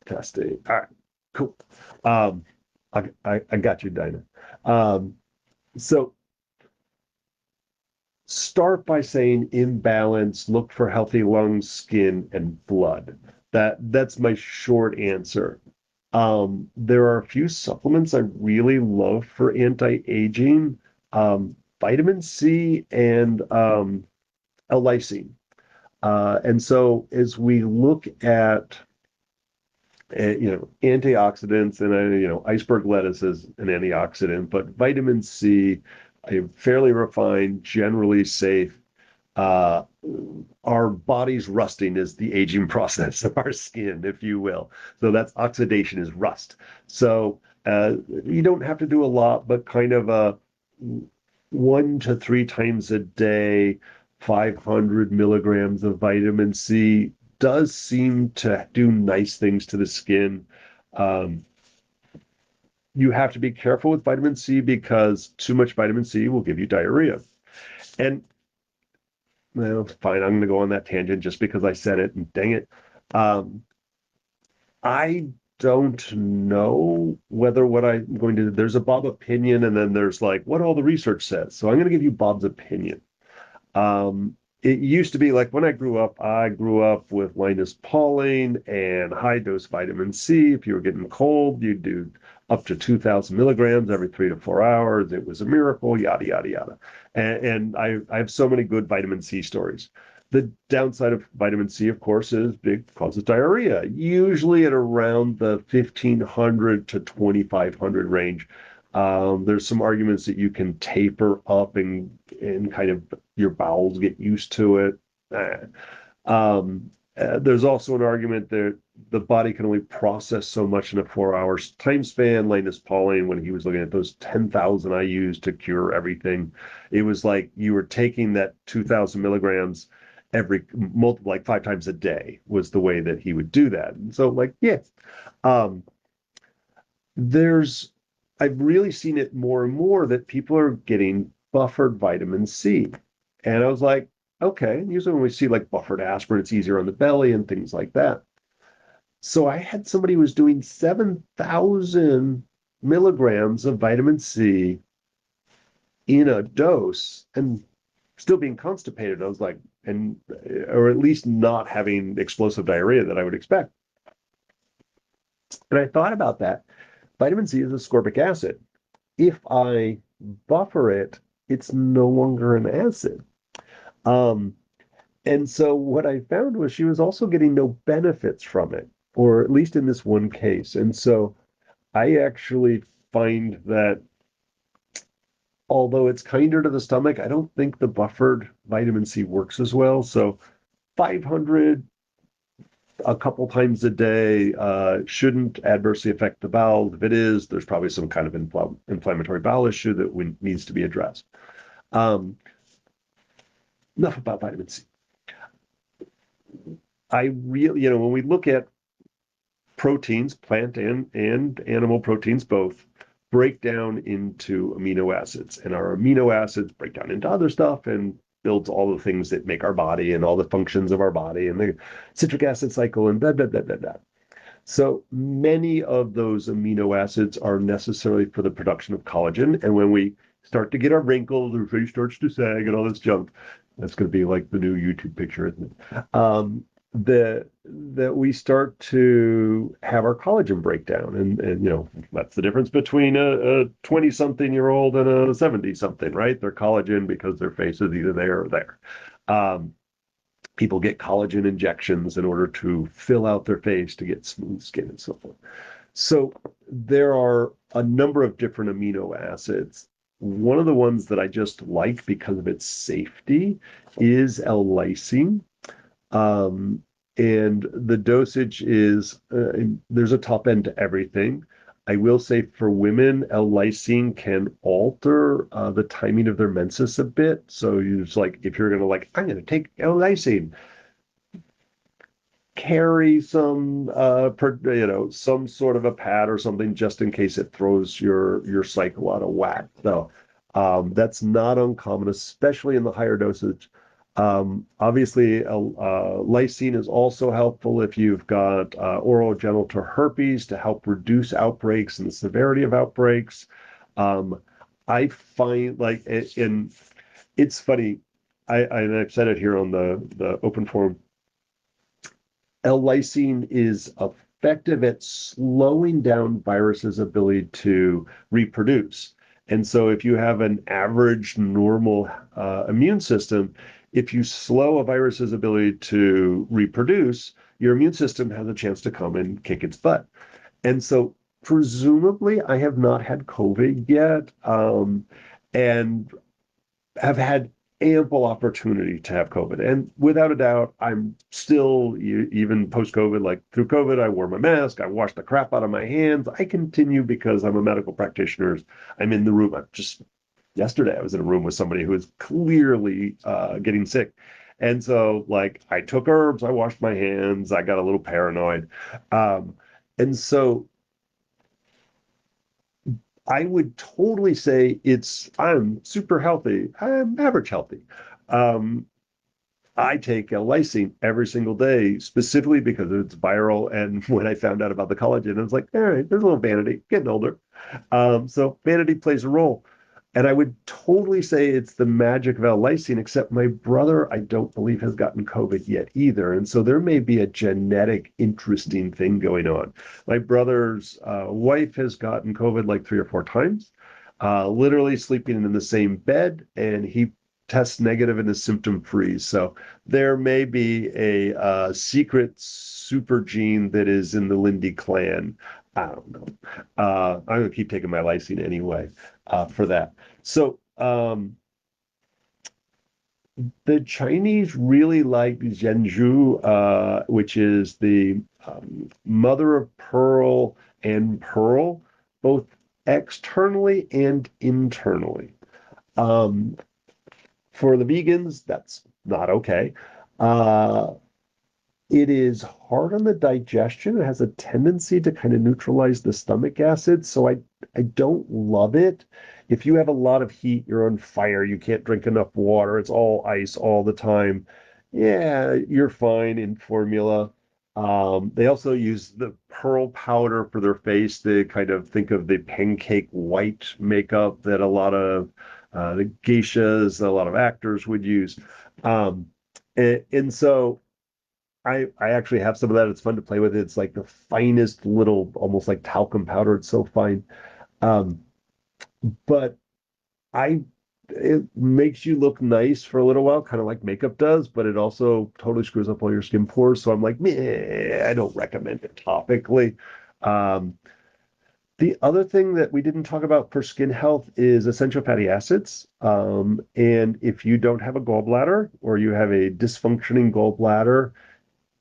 Testing. All right, cool. Um, I got you, Dinah. Um, so start by saying imbalance, look for healthy lungs, skin, and blood. That's my short answer. There are a few supplements I really love for anti-aging. Vitamin C and L-lysine. And so as we look at antioxidants, and iceberg lettuce is an antioxidant, but vitamin C, a fairly refined, generally safe. Uh, our body's rusting is the aging process of our skin, if you will. So that's oxidation is rust. So you don't have to do a lot, but kind of a 1 to 3 times a day, 500 milligrams of vitamin C does seem to do nice things to the skin. Um, you have to be careful with vitamin C because too much vitamin C will give you diarrhea. And well, fine, I'm going to go on that tangent just because I said it, and dang it. Um, I don't know whether what I'm going to do, there's a Bob opinion, and then there's like what all the research says. So I'm going to give you Bob's opinion. It used to be like when I grew up with Linus Pauling and high dose vitamin C. If you were getting cold, you'd do up to 2,000 milligrams every 3 to 4 hours. It was a miracle, yada, yada, yada. And I have so many good vitamin C stories. The downside of vitamin C, of course, is it causes diarrhea, usually at around the 1,500 to 2,500 range. There's some arguments that you can taper up and kind of your bowels get used to it. There's also an argument that the body can only process so much in a 4 hour time span. Linus Pauling, when he was looking at those 10,000 I used to cure everything, it was like you were taking that 2,000 milligrams every multiple, like 5 times a day was the way that he would do that. And so, like, yeah, um, there's I've really seen it more and more that people are getting buffered vitamin C. And I was like, okay, usually when we see like buffered aspirin, it's easier on the belly and things like that. So I had somebody who was doing 7,000 milligrams of vitamin C in a dose and still being constipated. I was like, and or at least not having explosive diarrhea that I would expect. And I thought about that. Vitamin C is ascorbic acid. If I buffer it, it's no longer an acid. Um, and so what I found was she was also getting no benefits from it, or at least in this one case. And so I actually find that although it's kinder to the stomach, I don't think the buffered vitamin C works as well. So 500 a couple times a day shouldn't adversely affect the bowel. If it is, there's probably some kind of inflammatory bowel issue that needs to be addressed. Um, enough about vitamin C. I really, when we look at proteins, plant and animal proteins both, break down into amino acids. And our amino acids break down into other stuff and builds all the things that make our body and all the functions of our body and the citric acid cycle and blah, blah, blah, blah, blah. So many of those amino acids are necessary for the production of collagen. And when we start to get our wrinkles, our face starts to sag and all this junk, that's going to be like the new YouTube picture, isn't it? That we start to have our collagen breakdown. And that's the difference between a 20-something-year-old and a 70-something, right? They're collagen because their face is either there or there. People get collagen injections in order to fill out their face to get smooth skin and so forth. So there are a number of different amino acids. One of the ones that I just like because of its safety is L-lysine. And the dosage is, there's a top end to everything. I will say for women, L-lysine can alter the timing of their menses a bit. So you just like, if you're going to like, I'm going to take L-lysine, carry some sort of a pad or something just in case it throws your cycle out of whack. So that's not uncommon, especially in the higher dosage. Obviously, lysine is also helpful if you've got oral genital herpes to help reduce outbreaks and the severity of outbreaks. Um, I find like, in it's funny. And I've said it here on the open forum. L-lysine is effective at slowing down viruses' ability to reproduce. And so, if you have an average normal immune system, if you slow a virus's ability to reproduce, your immune system has a chance to come and kick its butt. And so, presumably, I have not had COVID yet, and have had ample opportunity to have COVID. And without a doubt, I'm still, even post COVID, like through COVID, I wore my mask, I washed the crap out of my hands. I continue because I'm a medical practitioner. I'm in the room. I'm just Yesterday, I was in a room with somebody who was clearly getting sick. And so, like, I took herbs, I washed my hands, I got a little paranoid. Um, and so, I would totally say I'm super healthy. I'm average healthy. Um, I take L-lysine every single day, specifically because it's viral. And when I found out about the collagen, I was like, all right, there's a little vanity, getting older. So vanity plays a role. And I would totally say it's the magic of L-lysine, except my brother, I don't believe, has gotten COVID yet either. And so there may be a genetic interesting thing going on. My brother's wife has gotten COVID like 3 or 4 times, literally sleeping in the same bed, and he tests negative and is symptom free. So there may be a secret super gene that is in the Lindy clan. I don't know. I'm going to keep taking my lysine anyway for that. So the Chinese really like Zhenju, which is the mother of pearl and pearl, both externally and internally. Um, for the vegans, that's not okay. Uh, it is hard on the digestion. It has a tendency to kind of neutralize the stomach acid, so I don't love it. If you have a lot of heat, you're on fire, you can't drink enough water, it's all ice all the time. Yeah, you're fine in formula. They also use the pearl powder for their face. They kind of think of the pancake white makeup that a lot of the geishas, a lot of actors would use. Um, and so I actually have some of that. It's fun to play with. It's like the finest little, almost like talcum powder. It's so fine. Um, but I it makes you look nice for a little while, kind of like makeup does, but it also totally screws up all your skin pores. So I'm like, meh, I don't recommend it topically. Um, the other thing that we didn't talk about for skin health is essential fatty acids. And if you don't have a gallbladder or you have a dysfunctioning gallbladder,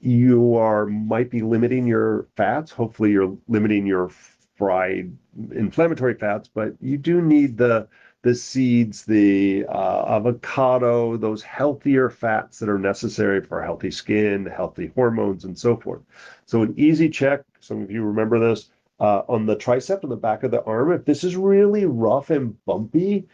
you are might be limiting your fats. Hopefully, you're limiting your fried inflammatory fats, but you do need the seeds, the avocado, those healthier fats that are necessary for healthy skin, healthy hormones, and so forth. So an easy check, some of you remember this, on the tricep on the back of the arm. If this is really rough and bumpy,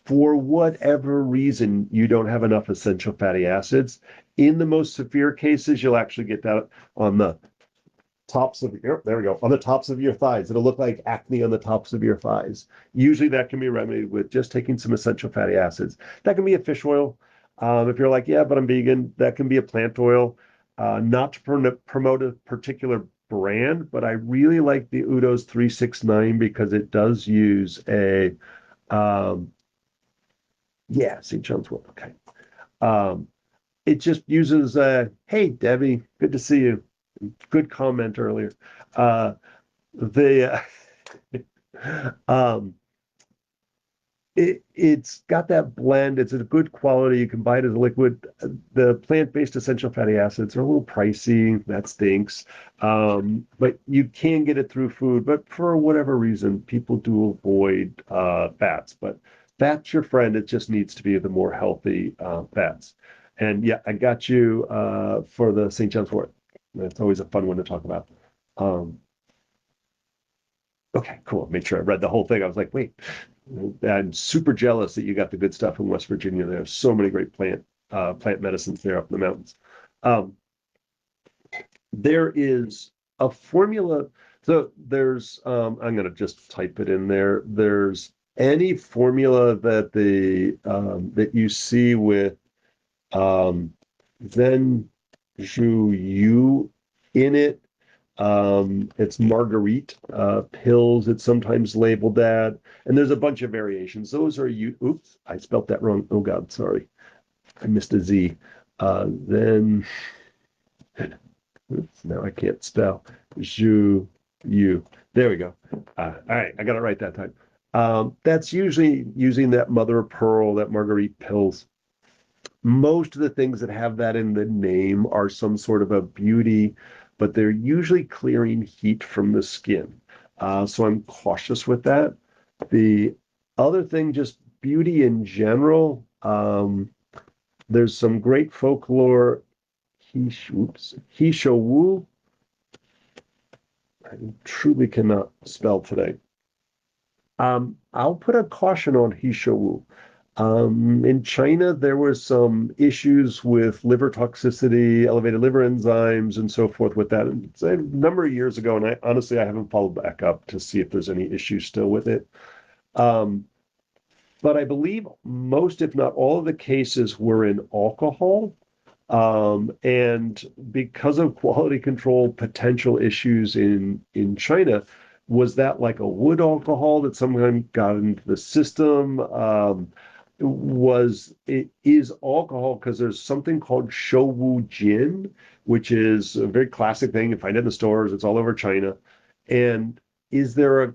for whatever reason, you don't have enough essential fatty acids. In the most severe cases, you'll actually get that on the tops of your, there we go, on the tops of your thighs. It'll look like acne on the tops of your thighs. Usually that can be remedied with just taking some essential fatty acids. That can be a fish oil. If you're like, yeah, but I'm vegan, that can be a plant oil. Not to promote a particular brand, but I really like the Udo's 369 because it does use a yeah, St. John's Wood. Okay. Um, it just uses hey Debbie, good to see you. Good comment earlier. Uh, the um, it's got that blend. It's a good quality. You can buy it as a liquid. The plant-based essential fatty acids are a little pricey. That stinks. But you can get it through food. But for whatever reason, people do avoid fats. But fat's your friend. It just needs to be the more healthy fats. And yeah, I got you for the St. John's wort. It's always a fun one to talk about. Um, okay, cool. Made sure I read the whole thing. I was like, wait, I'm super jealous that you got the good stuff in West Virginia. There's so many great plant plant medicines there up in the mountains. Um, there is a formula. So there's, I'm going to just type it in there. There's any formula that you see with um, Zen Zhu Yu in it. It's Marguerite pills. It's sometimes labeled that, and there's a bunch of variations. Those are you. Oops, I spelt that wrong. Oh God, sorry, I missed a Z. Then oops, now I can't spell. Zhu Yu. There we go. All right, I got it right that time. That's usually using that mother of pearl, that Marguerite pills. Most of the things that have that in the name are some sort of a beauty, but they're usually clearing heat from the skin. So I'm cautious with that. The other thing, just beauty in general, there's some great folklore. Hishowu. I truly cannot spell today. I'll put a caution on Hishowu. In China, there were some issues with liver toxicity, elevated liver enzymes, and so forth with that. It's a number of years ago, and I honestly I haven't followed back up to see if there's any issues still with it. Um, but I believe most, if not all, of the cases were in alcohol. And because of quality control potential issues in China, was that like a wood alcohol that someone got into the system? Was it is alcohol because there's something called Shouwu Gin, which is a very classic thing. You find it in the stores. It's all over China. And is there a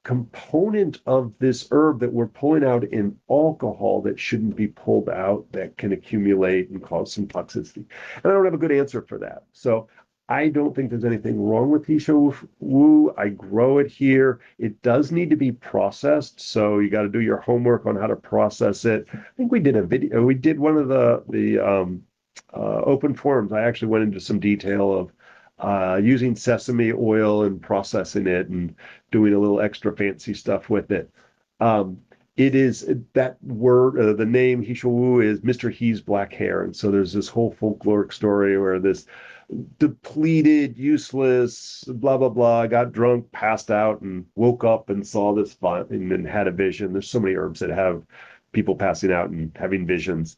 component of this herb that we're pulling out in alcohol that shouldn't be pulled out that can accumulate and cause some toxicity? And I don't have a good answer for that. So I don't think there's anything wrong with Hisha Wu. I grow it here. It does need to be processed, so you got to do your homework on how to process it. I think we did a video. We did one of the open forums. I actually went into some detail of using sesame oil and processing it and doing a little extra fancy stuff with it. Um, it is that word, the name Hishowu is Mr. He's black hair. And so there's this whole folkloric story where this depleted, useless, blah, blah, blah, got drunk, passed out, and woke up and saw this fun and then had a vision. There's so many herbs that have people passing out and having visions.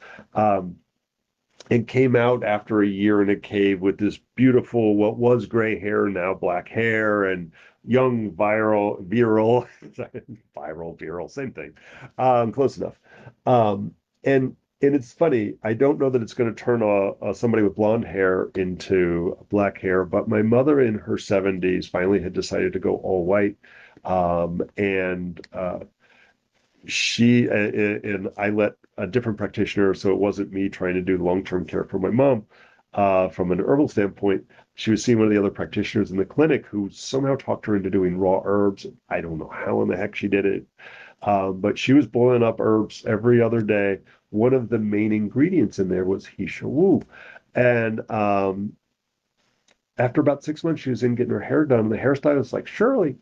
And came out after a year in a cave with this beautiful, what was gray hair, now black hair, and young, virile, viral, same thing, close enough. Um, and it's funny. I don't know that it's going to turn somebody with blonde hair into black hair, but my mother in her 70s finally had decided to go all white, and and I let a different practitioner, so it wasn't me trying to do long-term care for my mom. From an herbal standpoint, she was seeing one of the other practitioners in the clinic who somehow talked her into doing raw herbs. I don't know how in the heck she did it, but she was boiling up herbs every other day. One of the main ingredients in there was Hisha Wu. And after about 6 months, she was in getting her hair done. And the hairstylist was like, Shirley,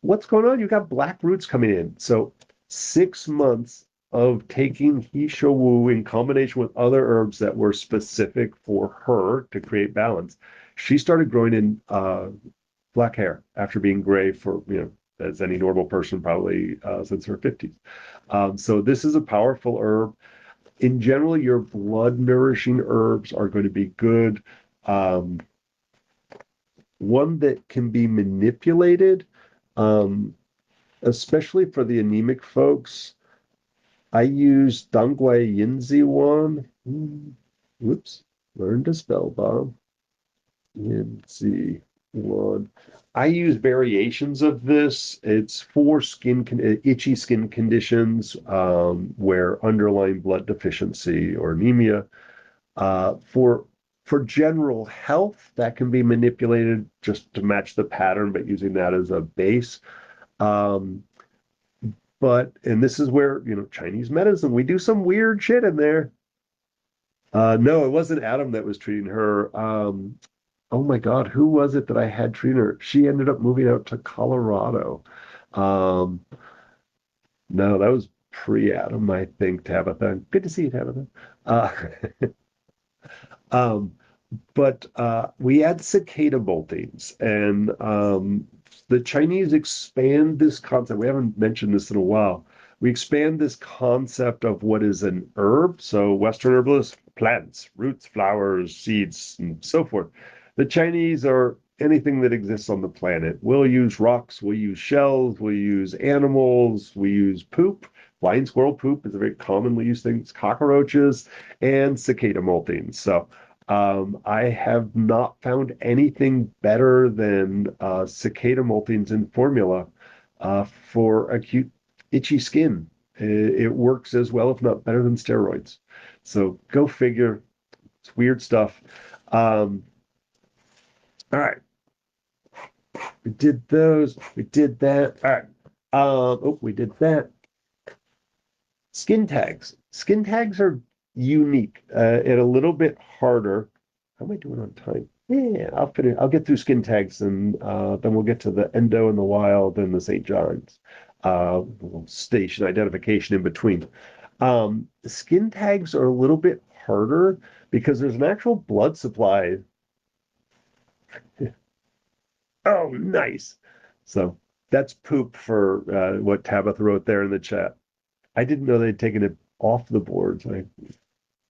what's going on? You got black roots coming in. So 6 months of taking Hisho Wu in combination with other herbs that were specific for her to create balance. She started growing in black hair after being gray for, as any normal person probably since her 50s. So this is a powerful herb. In general, your blood nourishing herbs are going to be good. Um, One that can be manipulated, um, especially for the anemic folks. I use Dangwai Yinzi Wan. Whoops, learn to spell, Bob. Yinzi Wan. I use variations of this. It's for itchy skin conditions where underlying blood deficiency or anemia. For general health, that can be manipulated just to match the pattern, but using that as a base. Um, and this is where, Chinese medicine, we do some weird shit in there. No, it wasn't Adam that was treating her. Oh my God, who was it that I had treating her? She ended up moving out to Colorado. Um, no, that was pre-Adam, I think, Tabitha. Good to see you, Tabitha. Uh, um, but we add cicada moltings, and the Chinese expand this concept. We haven't mentioned this in a while. We expand this concept of what is an herb. So Western herbalists, plants, roots, flowers, seeds, and so forth. The Chinese are anything that exists on the planet. We'll use rocks, we'll use shells, we'll use animals, we use poop. Blind squirrel poop is a very commonly used thing. It's cockroaches and cicada moltings. So I have not found anything better than cicada moltings in formula for acute itchy skin. It works as well, if not better than steroids. So go figure. It's weird stuff. Um, all right, we did those. We did that. All right. Oh, we did that. Skin tags. Skin tags are unique and a little bit harder. How am I doing on time? Yeah, I'll finish. I'll get through skin tags and then we'll get to the endo and the wild and the St. John's station identification in between. Skin tags are a little bit harder because there's an actual blood supply. Oh, nice. So that's poop for what Tabitha wrote there in the chat. I didn't know they'd taken it off the boards.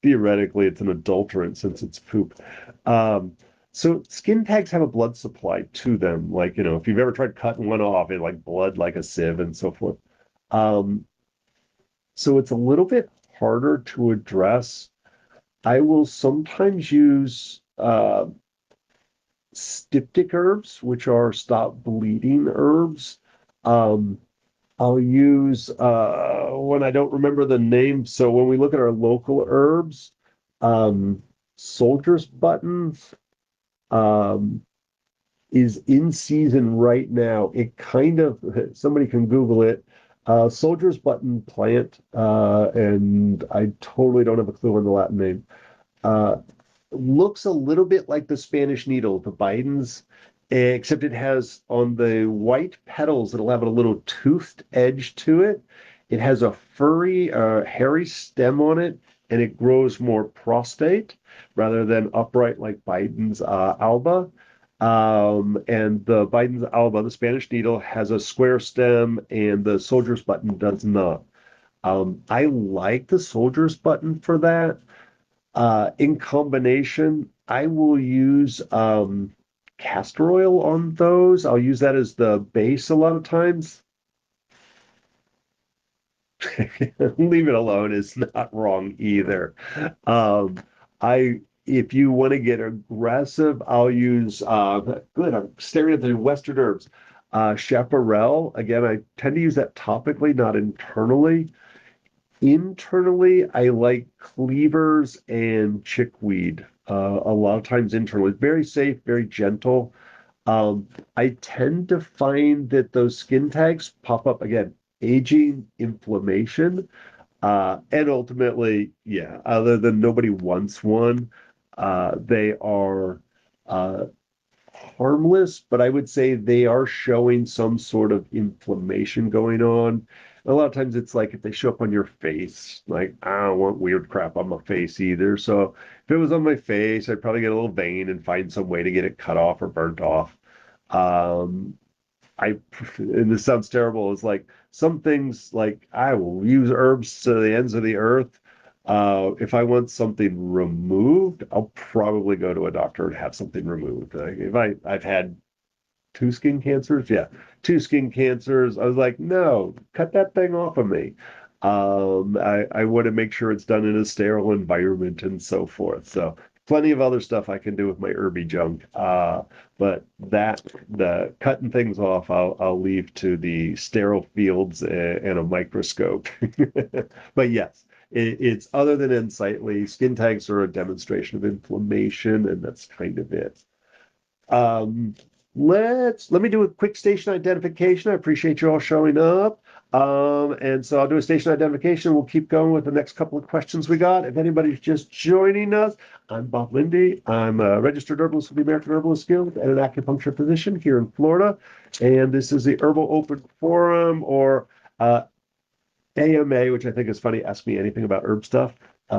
Theoretically, it's an adulterant since it's poop. Um, so skin tags have a blood supply to them. Like, if you've ever tried cutting one off, it like blood like a sieve and so forth. Um, so it's a little bit harder to address. I will sometimes use styptic herbs, which are stop bleeding herbs. Um, I'll use when I don't remember the name. So when we look at our local herbs, soldier's buttons um, is in season right now. It kind of somebody can Google it. Soldier's button plant, and I totally don't have a clue on the Latin name. Uh, Looks a little bit like the Spanish needle, the Bidens, except it has on the white petals, it'll have a little toothed edge to it. It has a furry, hairy stem on it, and it grows more prostate rather than upright like Biden's alba. And the Biden's alba, the Spanish needle, has a square stem, and the soldier's button does not. I like the soldier's button for that. In combination, I will use castor oil on those. I'll use that as the base a lot of times. Leave it alone is not wrong either. Um, if you want to get aggressive, I'll use good. I'm staring at the Western herbs. Chaparral. Again, I tend to use that topically, not internally. Internally, I like cleavers and chickweed. A lot of times internally, very safe, very gentle. I tend to find that those skin tags pop up again, aging, inflammation, and ultimately, yeah, other than nobody wants one, they are uh, harmless, but I would say they are showing some sort of inflammation going on. A lot of times it's like if they show up on your face, like I don't want weird crap on my face either. So if it was on my face, I'd probably get a little vein and find some way to get it cut off or burnt off. Um, I, and this sounds terrible, is like some things like I will use herbs to the ends of the earth. If I want something removed, I'll probably go to a doctor and have something removed. Like if I've had two skin cancers, yeah, two skin cancers. I was like, no, cut that thing off of me. I want to make sure it's done in a sterile environment and so forth. So plenty of other stuff I can do with my herby junk. But the cutting things off, I'll leave to the sterile fields and a microscope. But yes, it's other than unsightly. Skin tags are a demonstration of inflammation, and that's kind of it. Um, let me do a quick station identification. I appreciate you all showing up. And so I'll do a station identification. We'll keep going with the next couple of questions we got. If anybody's just joining us, I'm Bob Linde. I'm a registered herbalist with the American Herbalist Guild and an acupuncture physician here in Florida. And this is the Herbal Open Forum, or AMA, which I think is funny, Ask Me Anything About Herb Stuff.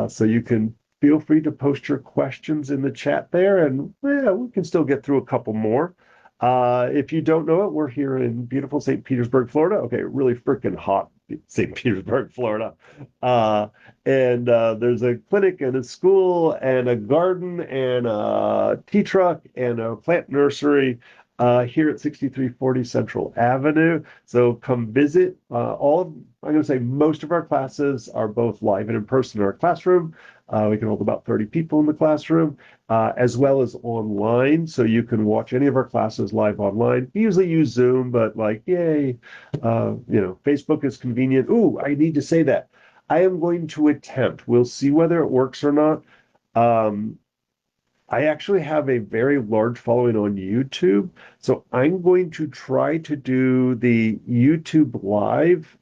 So you can feel free to post your questions in the chat there, and yeah, we can still get through a couple more. If you don't know it, we're here in beautiful St. Petersburg, Florida. Okay, really freaking hot St. Petersburg, Florida. Uh, and there's a clinic and a school and a garden and a tea truck and a plant nursery here at 6340 Central Avenue. So come visit. I'm going to say most of our classes are both live and in person in our classroom. We can hold about 30 people in the classroom, as well as online. So you can watch any of our classes live online. We usually use Zoom, but like, yay, Facebook is convenient. Ooh, I need to say that. I am going to attempt. We'll see whether it works or not. Um, I actually have a very large following on YouTube. So I'm going to try to do the YouTube live,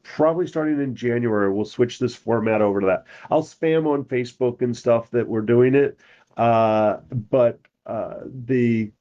probably starting in January. We'll switch this format over to that. I'll spam on Facebook and stuff that we're doing it. But the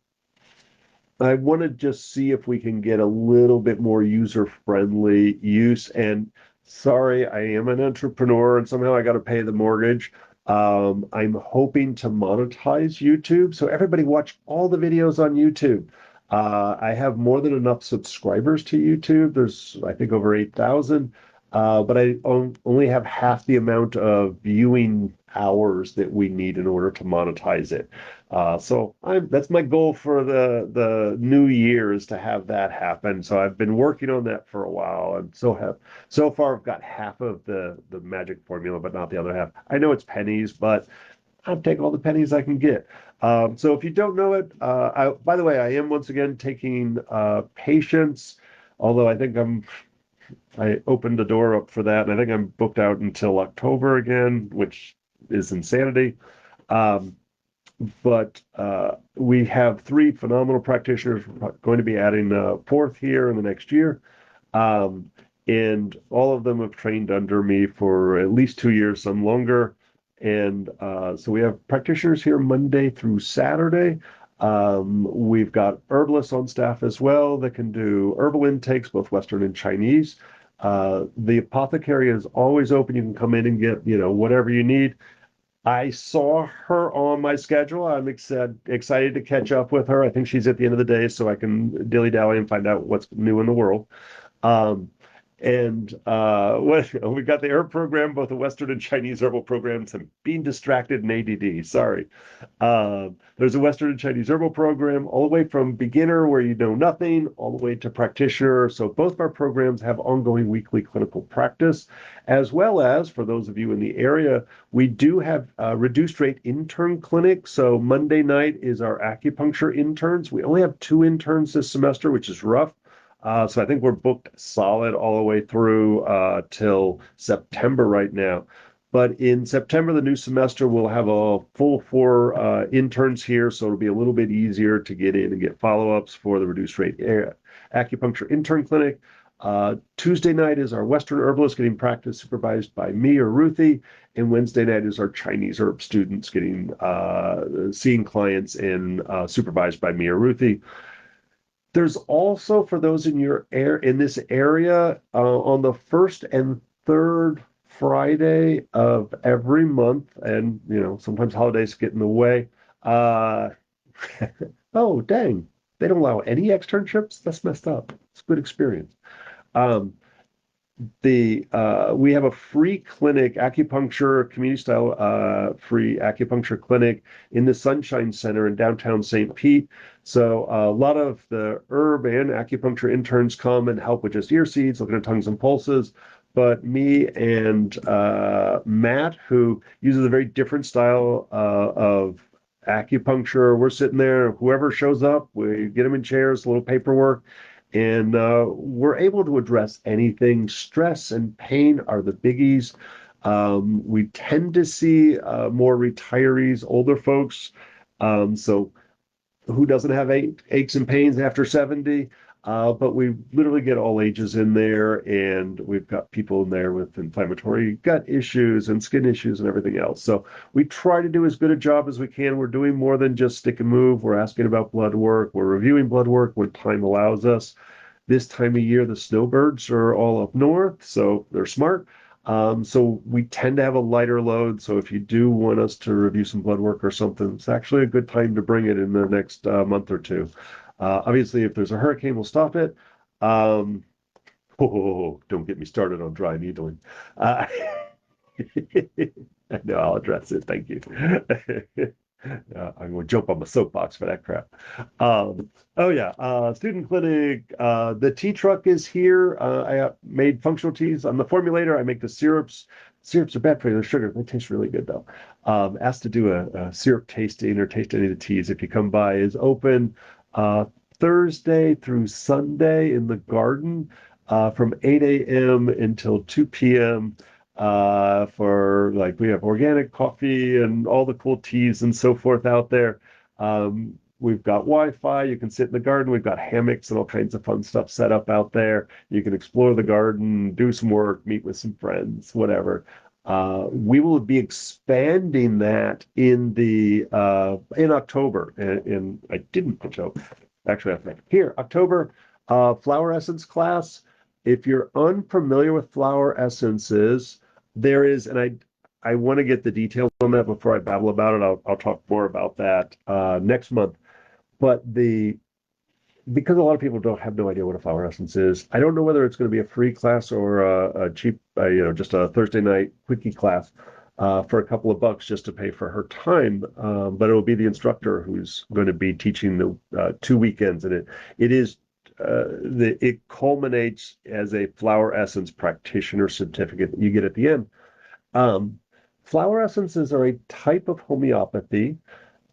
I want to just see if we can get a little bit more user-friendly use. And sorry, I am an entrepreneur and somehow I got to pay the mortgage. I'm hoping to monetize YouTube. So everybody watch all the videos on YouTube. I have more than enough subscribers to YouTube. There's, I think, over 8,000. But I only have half the amount of viewing hours that we need in order to monetize it. That's my goal for the new year is to have that happen. So I've been working on that for a while, and so far I've got half of the magic formula, but not the other half. I know it's pennies, but I'll take all the pennies I can get. So if you don't know it, by the way, I am once again taking patients, although I opened the door up for that, and I think I'm booked out until October again, which is insanity. Um, but we have three phenomenal practitioners. We're going to be adding a fourth here in the next year. Um, and all of them have trained under me for at least 2 years, some longer. And so we have practitioners here Monday through Saturday. We've got herbalists on staff as well that can do herbal intakes, both Western and Chinese. The apothecary is always open. You can come in and get, whatever you need. I saw her on my schedule. I'm excited to catch up with her. I think she's at the end of the day, so I can dilly-dally and find out what's new in the world. Um, and we got the herb program, both the Western and Chinese herbal programs. I'm being distracted in ADD. Sorry. There's a Western and Chinese herbal program, all the way from beginner, where you know nothing, all the way to practitioner. So both of our programs have ongoing weekly clinical practice, as well as, for those of you in the area, we do have reduced rate intern clinic. So Monday night is our acupuncture interns. We only have 2 interns this semester, which is rough. So I think we're booked solid all the way through till September right now. But in September, the new semester, we'll have a full 4 interns here, so it'll be a little bit easier to get in and get follow-ups for the reduced rate acupuncture intern clinic. Tuesday night is our Western herbalist getting practice supervised by me or Ruthie, and Wednesday night is our Chinese herb students getting seeing clients and supervised by me or Ruthie. There's also, for those in this area, on the first and third Friday of every month, and sometimes holidays get in the way. Uh, oh, dang, they don't allow any externships. That's messed up. It's a good experience. Um, we have a free clinic, acupuncture, community style free acupuncture clinic in the Sunshine Center in downtown St. Pete. So a lot of the herb and acupuncture interns come and help with just ear seeds, looking at tongues and pulses. But me and Matt, who uses a very different style of acupuncture, we're sitting there. Whoever shows up, we get them in chairs, a little paperwork, and we're able to address anything. Stress and pain are the biggies. We tend to see more retirees, older folks. So who doesn't have aches and pains after 70? But we literally get all ages in there, and we've got people in there with inflammatory gut issues and skin issues and everything else. So we try to do as good a job as we can. We're doing more than just stick and move. We're asking about blood work. We're reviewing blood work when time allows us. this time of year, the snowbirds are all up north, so they're smart. So we tend to have a lighter load. So if you do want us to review some blood work or something, it's actually a good time to bring it in the next month or two. Obviously, if there's a hurricane, we'll stop it. Um, oh, don't get me started on dry needling. Uh, no, I'll address it. Thank you. I'm going to jump on my soapbox for that crap. Oh yeah, student clinic. The tea truck is here. I made functional teas. I'm the formulator. I make the syrups. Syrups are bad for you. They're sugar. They taste really good though. Asked to do a syrup tasting or taste any of the teas. If you come by, is open Thursday through Sunday in the garden from 8 a.m. until 2 p.m. For like we have organic coffee and all the cool teas and so forth out there. We've got Wi-Fi. You can sit in the garden. We've got hammocks and all kinds of fun stuff set up out there. You can explore the garden, do some work, meet with some friends, whatever. We will be expanding that in October. And I didn't show. Actually, I think here October flower essence class. If you're unfamiliar with flower essences, there is, and I want to get the details on that before I babble about it. I'll talk more about that next month. But because a lot of people don't have no idea what a flower essence is, I don't know whether it's going to be a free class or a cheap, just a Thursday night quickie class for a couple of bucks just to pay for her time. But it will be the instructor who's going to be teaching the 2 weekends, and it culminates as a flower essence practitioner certificate that you get at the end. Flower essences are a type of homeopathy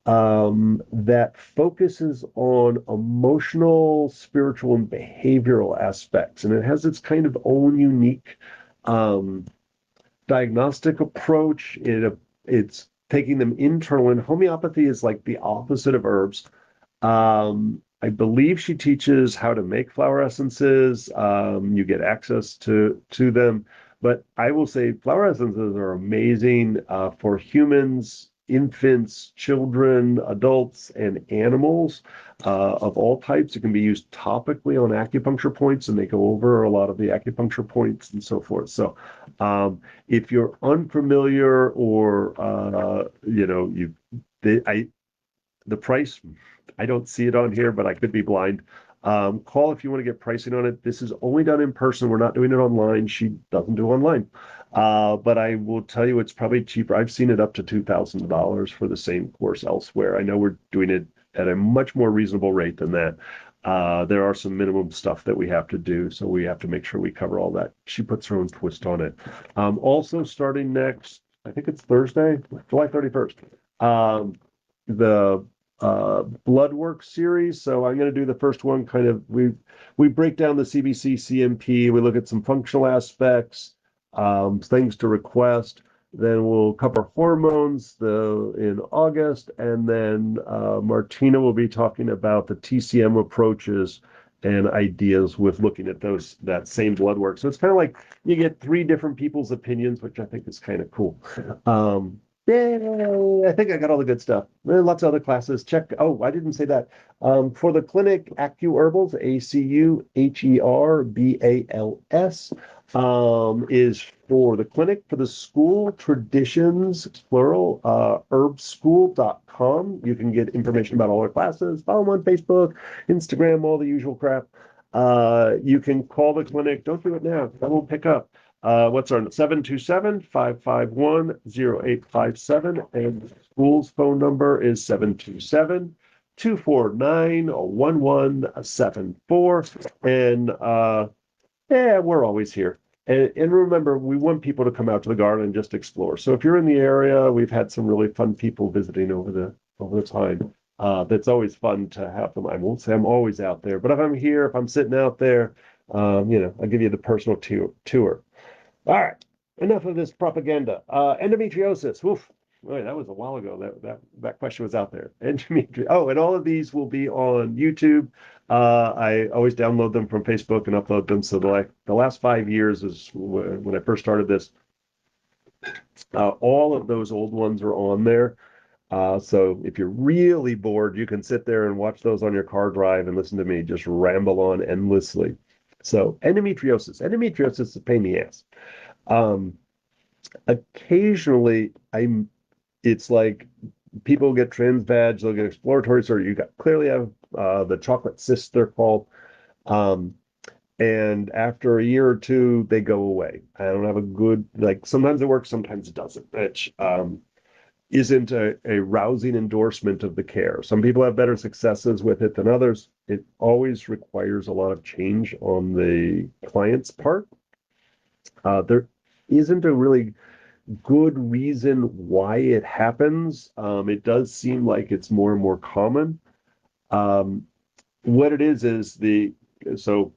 that focuses on emotional, spiritual, and behavioral aspects. And it has its kind of own unique diagnostic approach. It's taking them internal, and homeopathy is like the opposite of herbs. I believe she teaches how to make flower essences. You get access to them. But I will say flower essences are amazing for humans, infants, children, adults, and animals of all types. It can be used topically on acupuncture points, and they go over a lot of the acupuncture points and so forth. So if you're unfamiliar or, the price, I don't see it on here, but I could be blind. Call if you want to get pricing on it. This is only done in person. We're not doing it online. She doesn't do online. But I will tell you it's probably cheaper. I've seen it up to $2,000 for the same course elsewhere. I know we're doing it at a much more reasonable rate than that. There are some minimum stuff that we have to do, so we have to make sure we cover all that. She puts her own twist on it. Also starting next, I think it's Thursday, July 31st. The blood work series. So I'm going to do the first one. Kind of we break down the CBC CMP. We look at some functional aspects, things to request. Then we'll cover hormones in August, and then Martina will be talking about the TCM approaches and ideas with looking at that same blood work. So it's kind of like you get three different people's opinions, which I think is kind of cool. Yeah, I think I got all the good stuff. Lots of other classes. Check. Oh, I didn't say that. For the clinic, AcuHerbals, AcuHerbals, is for the clinic. For the school, Traditions, plural, herbschool.com. You can get information about all our classes. Follow them on Facebook, Instagram, all the usual crap. You can call the clinic. Don't do it now. I won't pick up. What's our 727-551-0857, and the school's phone number is 727-249-1174. And yeah, we're always here. And remember, we want people to come out to the garden and just explore. So if you're in the area, we've had some really fun people visiting over the time. That's always fun to have them. I won't say I'm always out there, but if I'm here, if I'm sitting out there, I'll give you the personal tour. All right, enough of this propaganda. Endometriosis. Woof. Boy, that was a while ago. That question was out there. Endometriosis. Oh, and all of these will be on YouTube. I always download them from Facebook and upload them. So the last 5 years is when I first started this. All of those old ones are on there. So if you're really bored, you can sit there and watch those on your car drive and listen to me just ramble on endlessly. So endometriosis is a pain in the ass. Um, Occasionally, it's like people get trans vag, they'll get exploratory surgery. You got clearly have the chocolate cysts, they're called. Um, and after a year or two, they go away. I don't have a good, like, sometimes it works, sometimes it doesn't, which isn't a rousing endorsement of the care. Some people have better successes with it than others. It always requires a lot of change on the client's part. There isn't a really good reason why it happens. It does seem like it's more and more common. Um, what it is so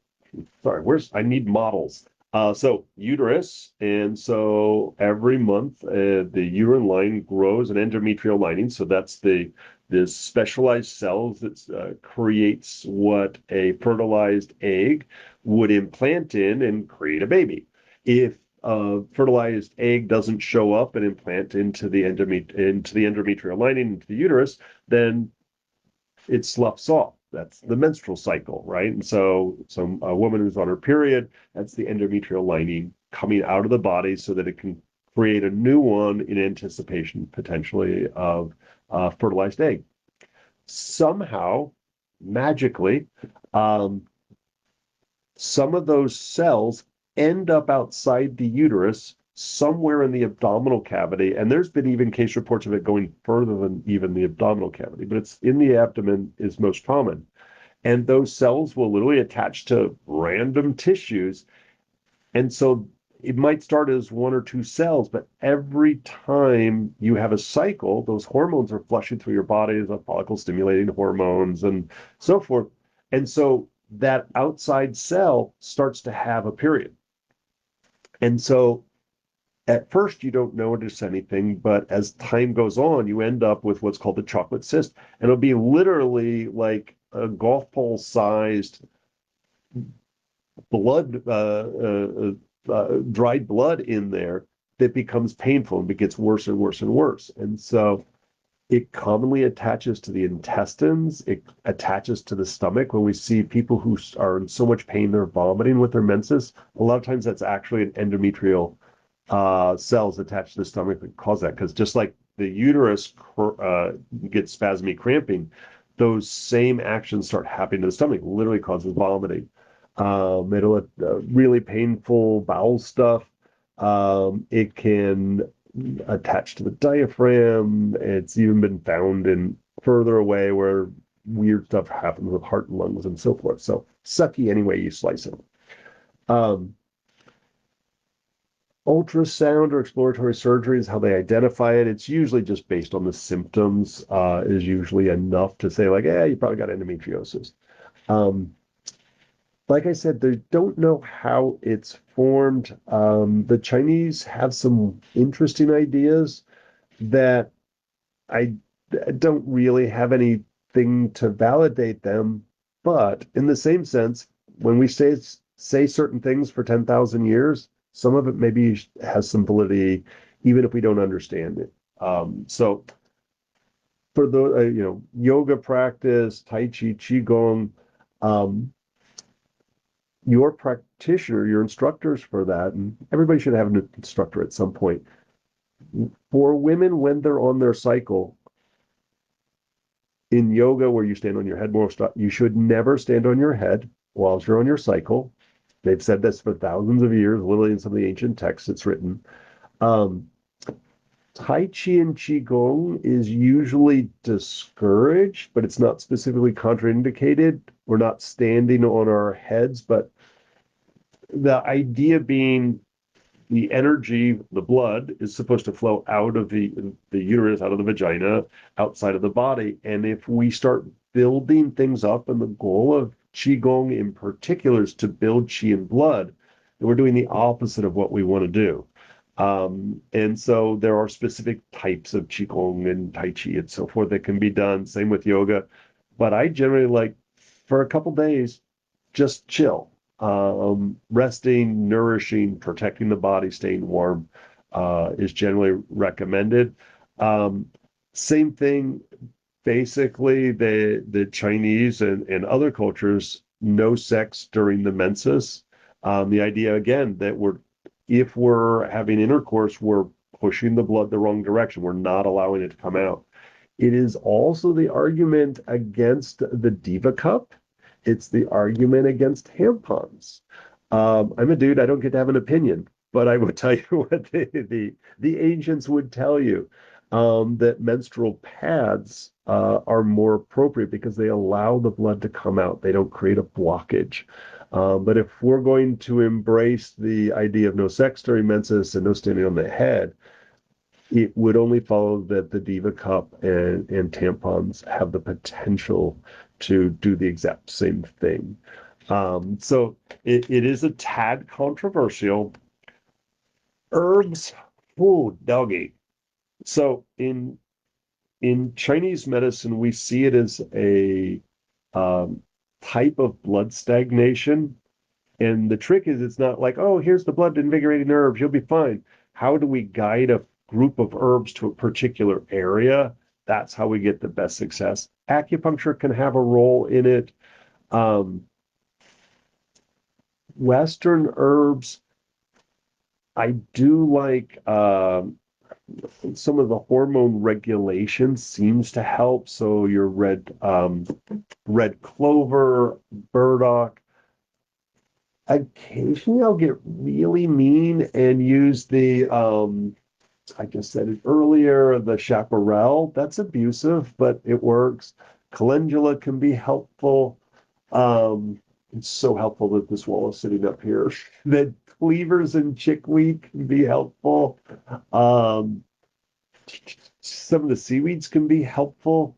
sorry, I need models. So uterus, and so every month the uterine line grows an endometrial lining. So that's this specialized cells that creates what a fertilized egg would implant in and create a baby. If a fertilized egg doesn't show up and implant into the endometrial lining into the uterus, then it sloughs off. That's the menstrual cycle, right? And so, a woman who's on her period, that's the endometrial lining coming out of the body so that it can create a new one in anticipation potentially of a fertilized egg. Somehow, magically, um, some of those cells end up outside the uterus somewhere in the abdominal cavity. And there's been even case reports of it going further than even the abdominal cavity, but it's in the abdomen is most common. And those cells will literally attach to random tissues. And so it might start as one or two cells, but every time you have a cycle, those hormones are flushing through your body, the follicle stimulating hormones and so forth. And so that outside cell starts to have a period. And so at first you don't notice anything, but as time goes on, you end up with what's called the chocolate cyst. And it'll be literally like a golf ball sized blood, dried blood in there that becomes painful and it gets worse and worse and worse. And so it commonly attaches to the intestines. It attaches to the stomach. When we see people who are in so much pain, they're vomiting with their menses. A lot of times that's actually an endometrial cells attached to the stomach that cause that. Because just like the uterus gets spasmic cramping, those same actions start happening to the stomach. Literally causes vomiting. It'll really painful bowel stuff. It can attach to the diaphragm. It's even been found in further away where weird stuff happens with heart and lungs and so forth. So sucky any way you slice it. Um, Ultrasound or exploratory surgery is how they identify it. It's usually just based on the symptoms, is usually enough to say, like, yeah, you probably got endometriosis. Um, like I said, they don't know how it's formed. The Chinese have some interesting ideas that I don't really have anything to validate them. But in the same sense, when we say certain things for 10,000 years, some of it maybe has some validity, even if we don't understand it. So for the yoga practice, Tai Chi, Qigong, um, your practitioner, your instructors for that, and everybody should have an instructor at some point. For women, when they're on their cycle, in yoga, where you stand on your head, you should never stand on your head while you're on your cycle. They've said this for thousands of years, literally in some of the ancient texts it's written. Um, Tai Chi and Qigong is usually discouraged, but it's not specifically contraindicated. We're not standing on our heads, but the idea being the energy, the blood, is supposed to flow out of the uterus, out of the vagina, outside of the body. And if we start building things up, and the goal of Qigong in particular is to build Qi and blood, then we're doing the opposite of what we want to do. And so there are specific types of Qigong and Tai Chi and so forth that can be done. Same with yoga. But I generally like for a couple days, just chill, resting, nourishing, protecting the body, staying warm is generally recommended. Um, Same thing, basically, the Chinese and other cultures no sex during the menses. The idea again that if we're having intercourse, we're pushing the blood the wrong direction. We're not allowing it to come out. It is also the argument against the Diva Cup. It's the argument against tampons. I'm a dude, I don't get to have an opinion, but I will tell you what the ancients would tell you, that menstrual pads are more appropriate because they allow the blood to come out. They don't create a blockage. But if we're going to embrace the idea of no sex during menses and no standing on the head, it would only follow that the Diva Cup and tampons have the potential to do the exact same thing. So it is a tad controversial. Herbs, oh, doggy. So in Chinese medicine, we see it as a um, type of blood stagnation. And the trick is, it's not like, oh, here's the blood invigorating herbs, you'll be fine. How do we guide a group of herbs to a particular area? That's how we get the best success. Acupuncture can have a role in it. Um, Western herbs, I do like some of the hormone regulation seems to help. So your red clover, burdock. Occasionally, I'll get really mean and use I just said it earlier, the chaparral. That's abusive, but it works. Calendula can be helpful. It's so helpful that this wall is sitting up here. That cleavers and chickweed can be helpful. Um, some of the seaweeds can be helpful.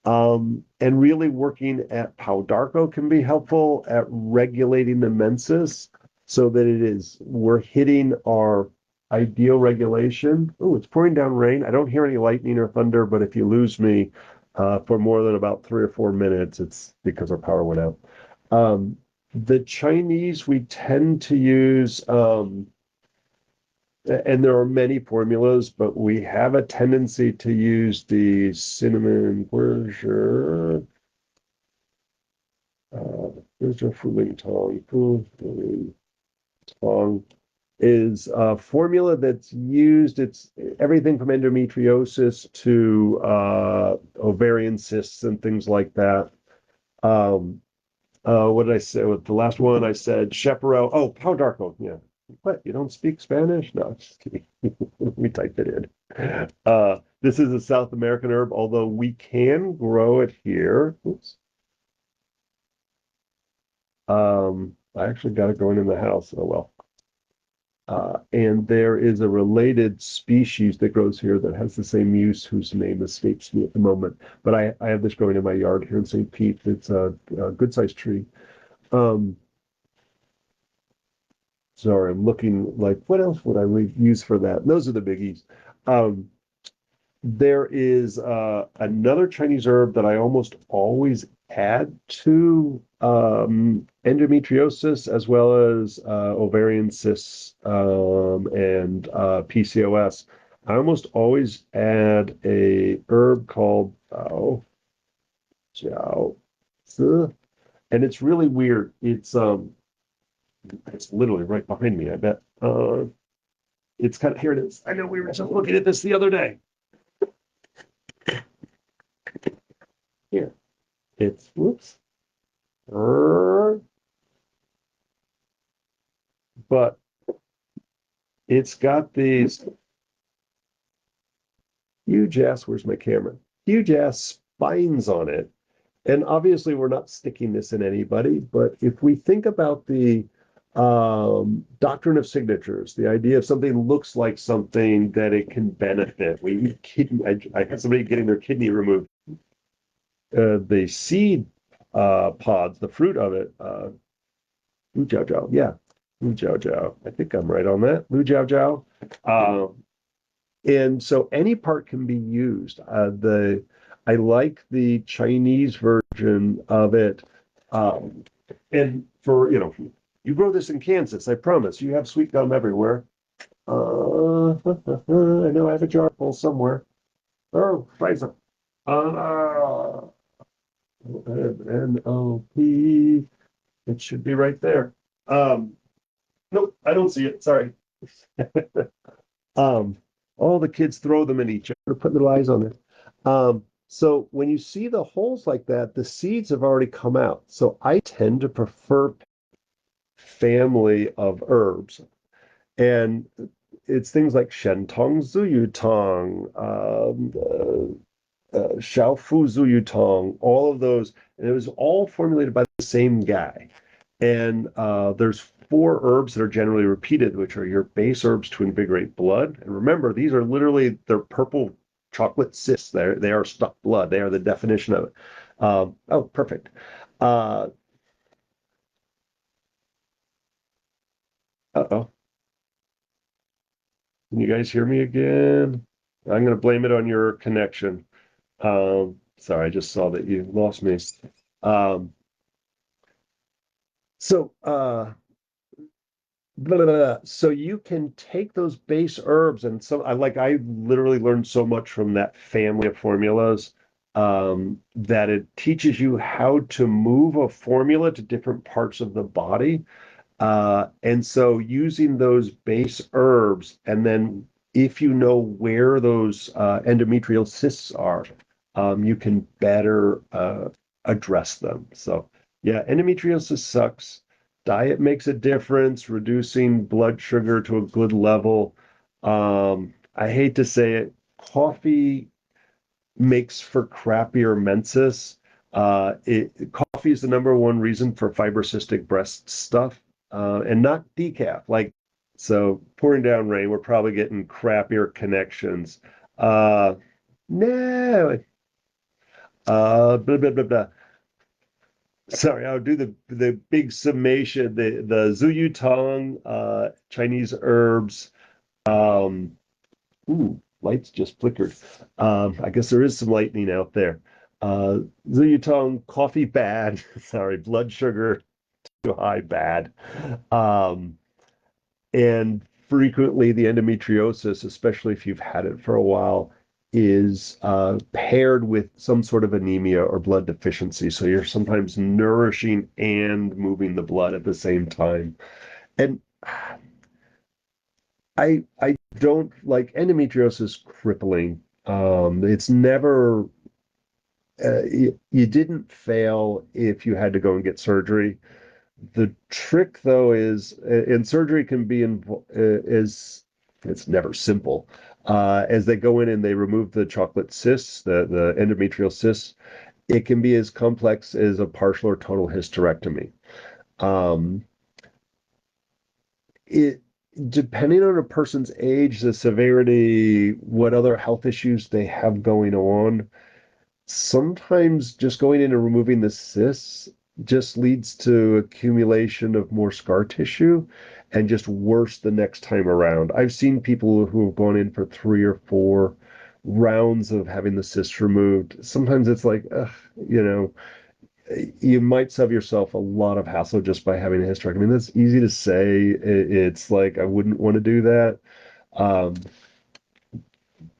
And really working at Paudarco can be helpful at regulating the menses so that we're hitting our ideal regulation. Oh, it's pouring down rain. I don't hear any lightning or thunder, but if you lose me for more than about 3 or 4 minutes, it's because our power went out. The Chinese, we tend to use, and there are many formulas, but we have a tendency to use the cinnamon. Where's your Fuling Tong? Fuling Tong is a formula that's used. It's everything from endometriosis to ovarian cysts and things like that. Um, what did I say? With the last one, I said chaparral. Oh, Pau d'Arco. Yeah. What? You don't speak Spanish? No, just kidding. We typed it in. This is a South American herb, although we can grow it here. Oops. I actually got it growing in the house. Oh well. And there is a related species that grows here that has the same use, whose name escapes me at the moment. But I have this growing in my yard here in St. Pete. It's a good sized tree. Um, Sorry, I'm looking like what else would I use for that? And those are the biggies. Um, there is another Chinese herb that I almost always add to endometriosis as well as ovarian cysts and PCOS. I almost always add a herb called Jiao, and it's really weird. It's literally right behind me, I bet. It's kind of here it is. I know we were just looking at this the other day. Here. It's whoops. But it's got these huge ass, where's my camera? Huge ass spines on it. And obviously we're not sticking this in anybody, but if we think about the doctrine of signatures, the idea of something looks like something that it can benefit. I had somebody getting their kidney removed. The seed pods, the fruit of it, Lu Jiao Jiao, yeah, Lu Jiao Jiao. I think I'm right on that. Lu Jiao Jiao. And so any part can be used. I like the Chinese version of it. And for, you grow this in Kansas, I promise. You have sweet gum everywhere. I know I have a jar full somewhere. Oh, Pfizer. NOP. It should be right there. Um, nope, I don't see it. Sorry. Um, all the kids throw them at each other, put their eyes on it. So when you see the holes like that, the seeds have already come out. So I tend to prefer family of herbs. And it's things like Shentong Zuyutong, Xiaofu Zuyutong, all of those. And it was all formulated by the same guy. And there's four herbs that are generally repeated, which are your base herbs to invigorate blood. And remember, these are literally they're purple chocolate cysts. They are stuck blood. They are the definition of it. Oh, perfect. Uh, uh-oh. Can you guys hear me again? I'm going to blame it on your connection. Sorry, I just saw that you lost me. Um, so blah, blah, blah. So you can take those base herbs and so I literally learned so much from that family of formulas that it teaches you how to move a formula to different parts of the body. And so using those base herbs, and then if you know where those endometrial cysts are, you can better address them. So, yeah, endometriosis sucks. Diet makes a difference, reducing blood sugar to a good level. I hate to say it, coffee makes for crappier menses. Coffee is the number one reason for fibrocystic breast stuff, and not decaf. So pouring down rain, we're probably getting crappier connections. No, blah, blah, blah, blah. Sorry, I'll do the big summation. The Zuyu Tong, Chinese herbs. Um, Ooh, lights just flickered. I guess there is some lightning out there. Zuyatong, coffee bad. Sorry, blood sugar too high bad. Um, and frequently the endometriosis, especially if you've had it for a while, is paired with some sort of anemia or blood deficiency. So you're sometimes nourishing and moving the blood at the same time. And I don't like endometriosis crippling. It's never you didn't fail if you had to go and get surgery. The trick though is, and surgery can be is it's never simple. As they go in and they remove the chocolate cysts, the endometrial cysts, it can be as complex as a partial or total hysterectomy. Um, it depending on a person's age, the severity, what other health issues they have going on, sometimes just going in and removing the cysts just leads to accumulation of more scar tissue and just worse the next time around. I've seen people who have gone in for 3 or 4 rounds of having the cysts removed. Sometimes it's like, ugh, you know, you might save yourself a lot of hassle just by having a hysterectomy. I mean, that's easy to say. It's like I wouldn't want to do that. Um,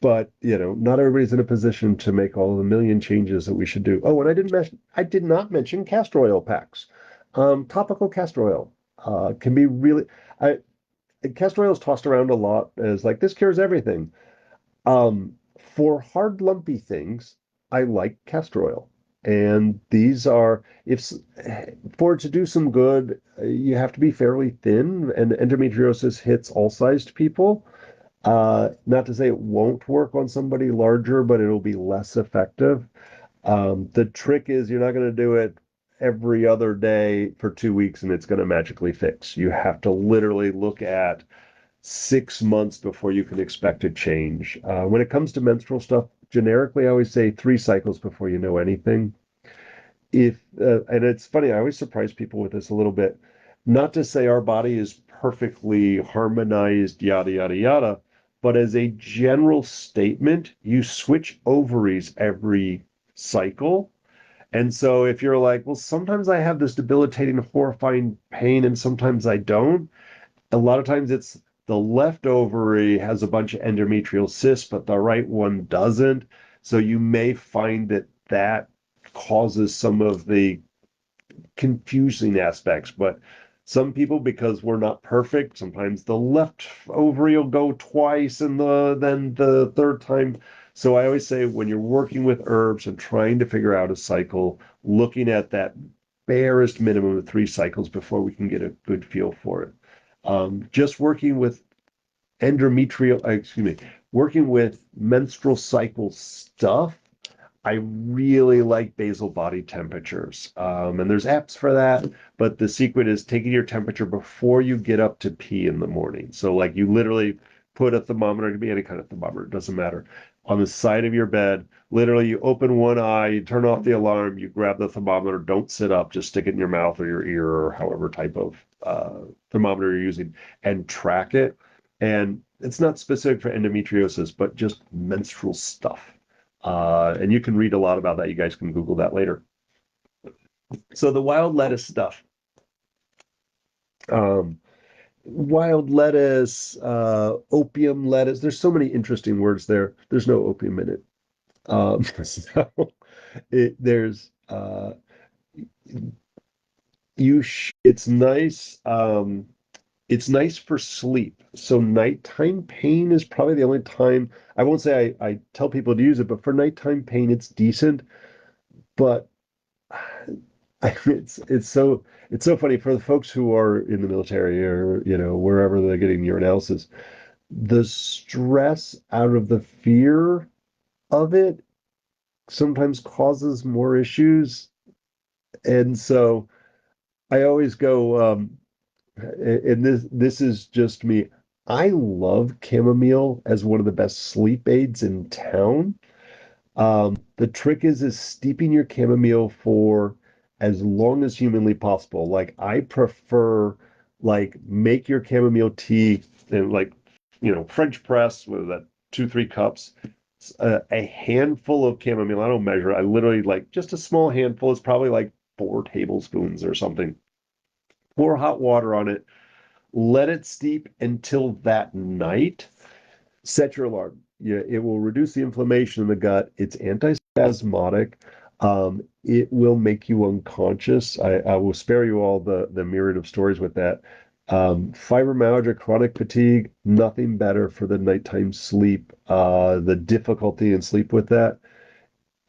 but not everybody's in a position to make all the million changes that we should do. Oh, and I did not mention castor oil packs. Topical castor oil can be really. I Castor oil is tossed around a lot as like this cures everything. For hard, lumpy things, I like castor oil. And these are, if for it to do some good, you have to be fairly thin, and endometriosis hits all sized people. Not to say it won't work on somebody larger, but it'll be less effective. The trick is you're not going to do it every other day for 2 weeks and it's going to magically fix. You have to literally look at 6 months before you can expect a change. When it comes to menstrual stuff, generically, I always say 3 cycles before you know anything. And it's funny, I always surprise people with this a little bit. Not to say our body is perfectly harmonized, yada, yada, yada, but as a general statement, you switch ovaries every cycle. And so if you're like, well, sometimes I have this debilitating, horrifying pain, and sometimes I don't, a lot of times it's the left ovary has a bunch of endometrial cysts, but the right one doesn't. So you may find that causes some of the confusing aspects, but some people, because we're not perfect, sometimes the left ovary will go twice and then the third time. So I always say when you're working with herbs and trying to figure out a cycle, looking at that barest minimum of 3 cycles before we can get a good feel for it. Just working with working with menstrual cycle stuff, I really like basal body temperatures. And there's apps for that, but the secret is taking your temperature before you get up to pee in the morning. So, like, you literally put a thermometer, it can be any kind of thermometer, it doesn't matter, on the side of your bed. Literally, you open one eye, you turn off the alarm, you grab the thermometer, don't sit up, just stick it in your mouth or your ear or however type of thermometer you're using, and track it. And it's not specific for endometriosis, but just menstrual stuff. And you can read a lot about that. You guys can Google that later. So the wild lettuce stuff. Um, Wild lettuce, opium lettuce. There's so many interesting words there. There's no opium in it. So there's it's nice. It's nice for sleep. So nighttime pain is probably the only time I won't say I tell people to use it, but for nighttime pain, it's decent. But it's so funny for the folks who are in the military or wherever they're getting urinalysis. The stress out of the fear of it sometimes causes more issues, and so I always go. And this is just me. I love chamomile as one of the best sleep aids in town. The trick is steeping your chamomile for as long as humanly possible. Like I prefer like make your chamomile tea and like French press with that 2, 3 cups. A handful of chamomile. I don't measure it. I literally like just a small handful. It's probably like 4 tablespoons or something. Pour hot water on it. Let it steep until that night. Set your alarm. Yeah, it will reduce the inflammation in the gut. It's antispasmodic. It will make you unconscious. I will spare you all the myriad of stories with that. Fibromyalgia, chronic fatigue, nothing better for the nighttime sleep, the difficulty in sleep with that.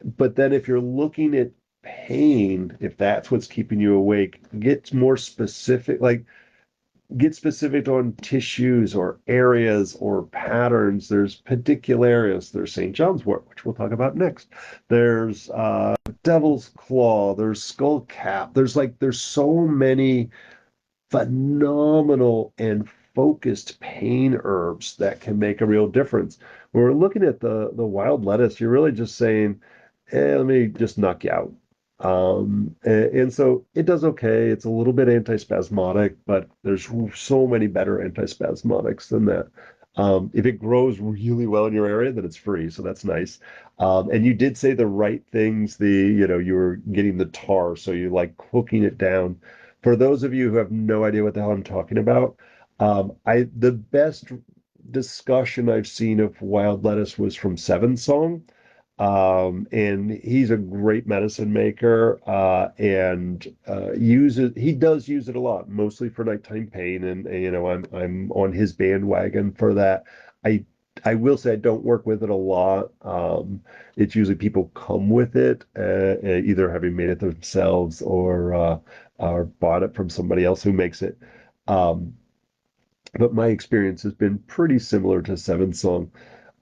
But then if you're looking at pain, if that's what's keeping you awake, get more specific. Like get specific on tissues or areas or patterns. There's pedicularius, there's St. John's wort, which we'll talk about next. There's devil's claw, there's skull cap. There's so many phenomenal and focused pain herbs that can make a real difference. When we're looking at the wild lettuce, you're really just saying, let me just knock you out. And so it does okay. It's a little bit antispasmodic, but there's so many better antispasmodics than that. If it grows really well in your area, then it's free, so that's nice. And you did say the right things. You were getting the tar, so you like cooking it down. For those of you who have no idea what the hell I'm talking about, the best discussion I've seen of wild lettuce was from Seven Song. And he's a great medicine maker, and he does use it a lot, mostly for nighttime pain, and I'm on his bandwagon for that. I I will say I don't work with it a lot. It's usually people come with it, either having made it themselves or bought it from somebody else who makes it. Um, but my experience has been pretty similar to Seven Song.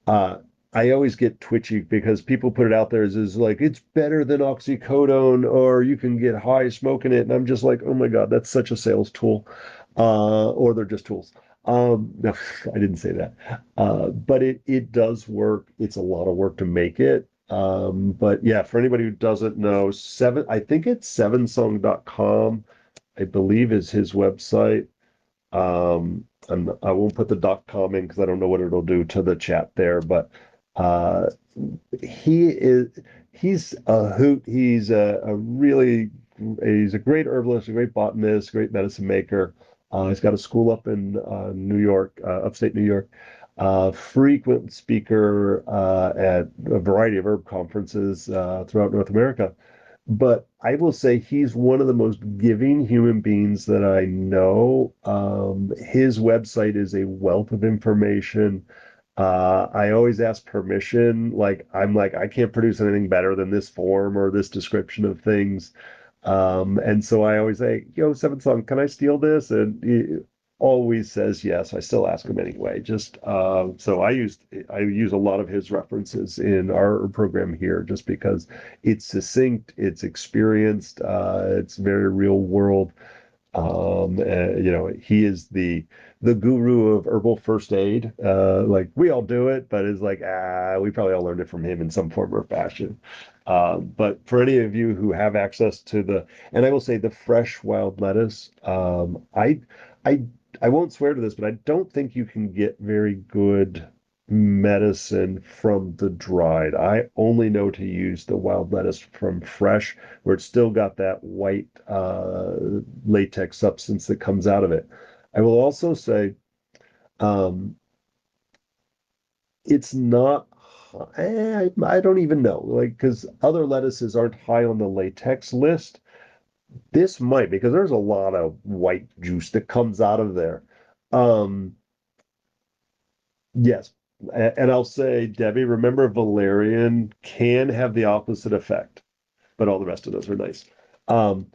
Uh, I always get twitchy because people put it out there as like it's better than oxycodone or you can get high smoking it, and I'm just like, oh my God, that's such a sales tool, or they're just tools. No, I didn't say that, but it does work. It's a lot of work to make it. But yeah, for anybody who doesn't know, I think it's sevensong.com, I believe is his website. I won't put the .com in because I don't know what it'll do to the chat there, but uh, he is he's a hoot. He's a great herbalist, a great botanist, great medicine maker. He's got a school up in New York, upstate New York. Frequent speaker at a variety of herb conferences throughout North America. but I will say he's one of the most giving human beings that I know. His website is a wealth of information. I always ask permission. Like, I'm like, I can't produce anything better than this form or this description of things. And so I always say, yo, Seventh Son, can I steal this? And he always says yes. I still ask him anyway. Just so I use a lot of his references in our program here, just because it's succinct, it's experienced, it's very real world. He is the guru of herbal first aid. Like we all do it, but it's like we probably all learned it from him in some form or fashion. But for any of you who have access to and I will say the fresh wild lettuce, I, I won't swear to this, but I don't think you can get very good medicine from the dried. I only know to use the wild lettuce from fresh, where it's still got that white latex substance that comes out of it. I will also say um, it's not, I don't even know, like, because other lettuces aren't high on the latex list. This might, because there's a lot of white juice that comes out of there. Um, yes. And I'll say, Debbie, remember valerian can have the opposite effect, but all the rest of those are nice. Um,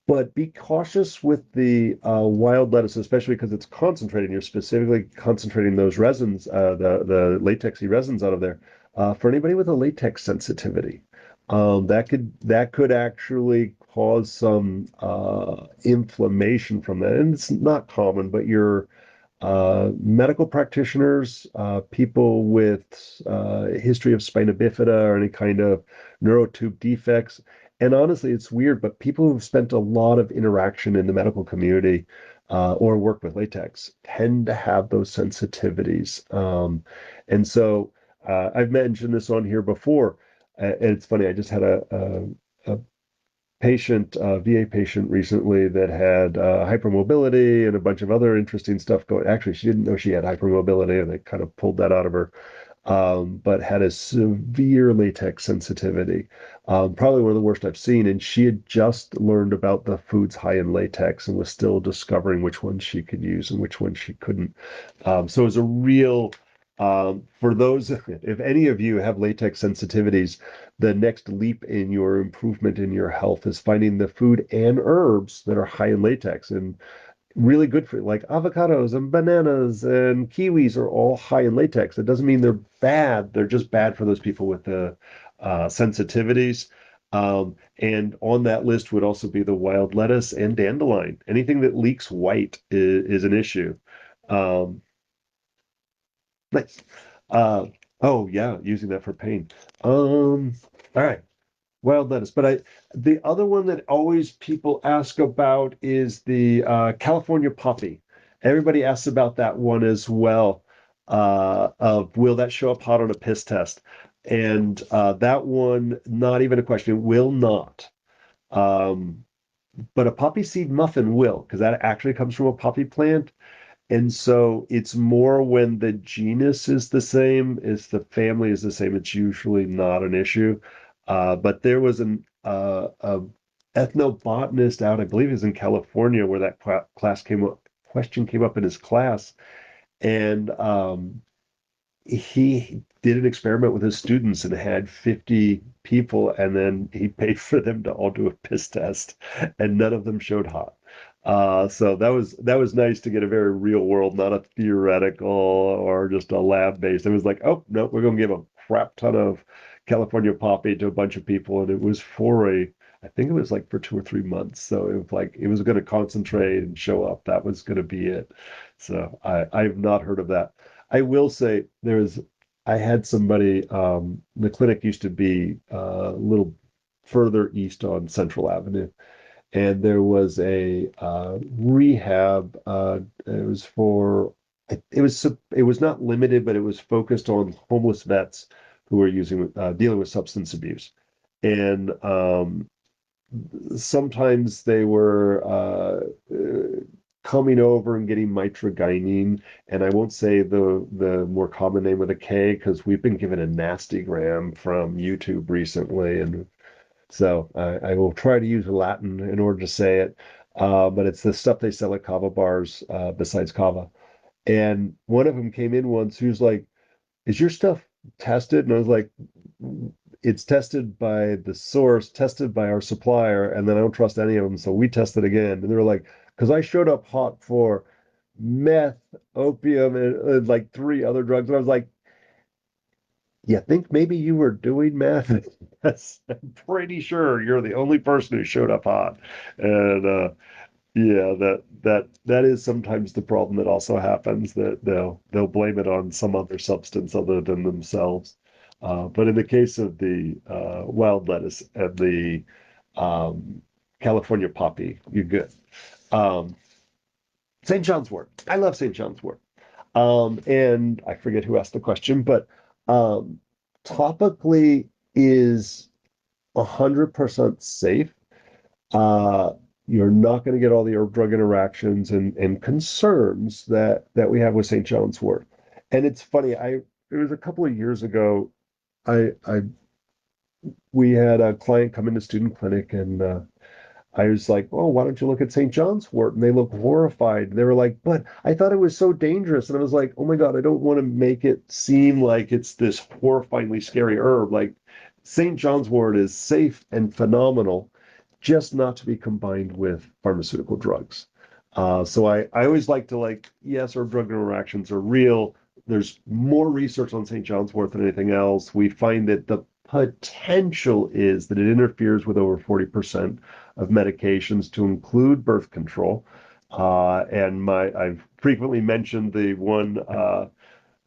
But be cautious with the wild lettuce, especially because it's concentrating. You're specifically concentrating those resins, the latexy resins out of there. For anybody with a latex sensitivity, that could actually cause some inflammation from that. And it's not common, but your medical practitioners, people with history of spina bifida or any kind of neurotube defects. And honestly, it's weird, but people who've spent a lot of interaction in the medical community or work with latex tend to have those sensitivities. And so I've mentioned this on here before. And it's funny, I just had a patient, VA patient recently that had hypermobility and a bunch of other interesting stuff going. Actually, she didn't know she had hypermobility, and they kind of pulled that out of her. But had a severe latex sensitivity, probably one of the worst I've seen. And she had just learned about the foods high in latex and was still discovering which ones she could use and which ones she couldn't. So it was a real, for those, if any of you have latex sensitivities, the next leap in your improvement in your health is finding the food and herbs that are high in latex and really good for you. Like avocados and bananas and kiwis are all high in latex. It doesn't mean they're bad. They're just bad for those people with the sensitivities. And on that list would also be the wild lettuce and dandelion. Anything that leaks white is an issue. Um, nice. Uh, oh yeah, using that for pain. All right. Wild lettuce. But the other one that always people ask about is the California poppy. Everybody asks about that one as well. Of will that show up hot on a piss test? And that one, not even a question. It will not. Um, but a poppy seed muffin will, because that actually comes from a poppy plant. And so it's more when the genus is the same, is the family is the same, it's usually not an issue. But there was a ethnobotanist out, I believe he's in California, where that class came up, question came up in his class, and he did an experiment with his students and had 50 people, and then he paid for them to all do a piss test, and none of them showed hot. So that was nice to get a very real world, not a theoretical or just a lab based. It was like, oh no, we're gonna give a crap ton of California poppy to a bunch of people, and it was for I think it was like for 2 or 3 months. So it was like it was going to concentrate and show up. That was going to be it. So I've not heard of that. I will say I had somebody, the clinic used to be a little further east on Central Avenue, and there was a rehab. It was for, it was not limited, but it was focused on homeless vets who were dealing with substance abuse. And sometimes they were coming over and getting mitragynine, and I won't say the more common name with a K because we've been given a nasty gram from YouTube recently, and So I will try to use Latin in order to say it. But it's the stuff they sell at kava bars, besides kava. And one of them came in once who's like, is your stuff tested? And I was like, it's tested by the source, tested by our supplier, and then I don't trust any of them. So we test it again. And they were like, because I showed up hot for meth, opium, and like three other drugs. And I was like, you think maybe you were doing meth? Yes, I'm pretty sure you're the only person who showed up hot. And yeah, that is sometimes the problem that also happens, that they'll blame it on some other substance other than themselves. But in the case of the wild lettuce and the um, California poppy, you're good. Um, St. John's wort. I love St. John's wort. And I forget who asked the question, but um, topically is 100% safe. uh, you're not going to get all the herb drug interactions and concerns that we have with St. John's wort. And it's funny, it was a couple of years ago, I we had a client come into student clinic, and I was like, "Oh, why don't you look at St. John's wort?" And they looked horrified. They were like, "But I thought it was so dangerous." And I was like, "Oh my God, I don't want to make it seem like it's this horrifyingly scary herb. Like St. John's wort is safe and phenomenal, just not to be combined with pharmaceutical drugs." So I always like to like, yes, herb drug interactions are real. There's more research on St. John's wort than anything else. We find that the potential is that it interferes with over 40% of medications, to include birth control. And I've frequently mentioned the one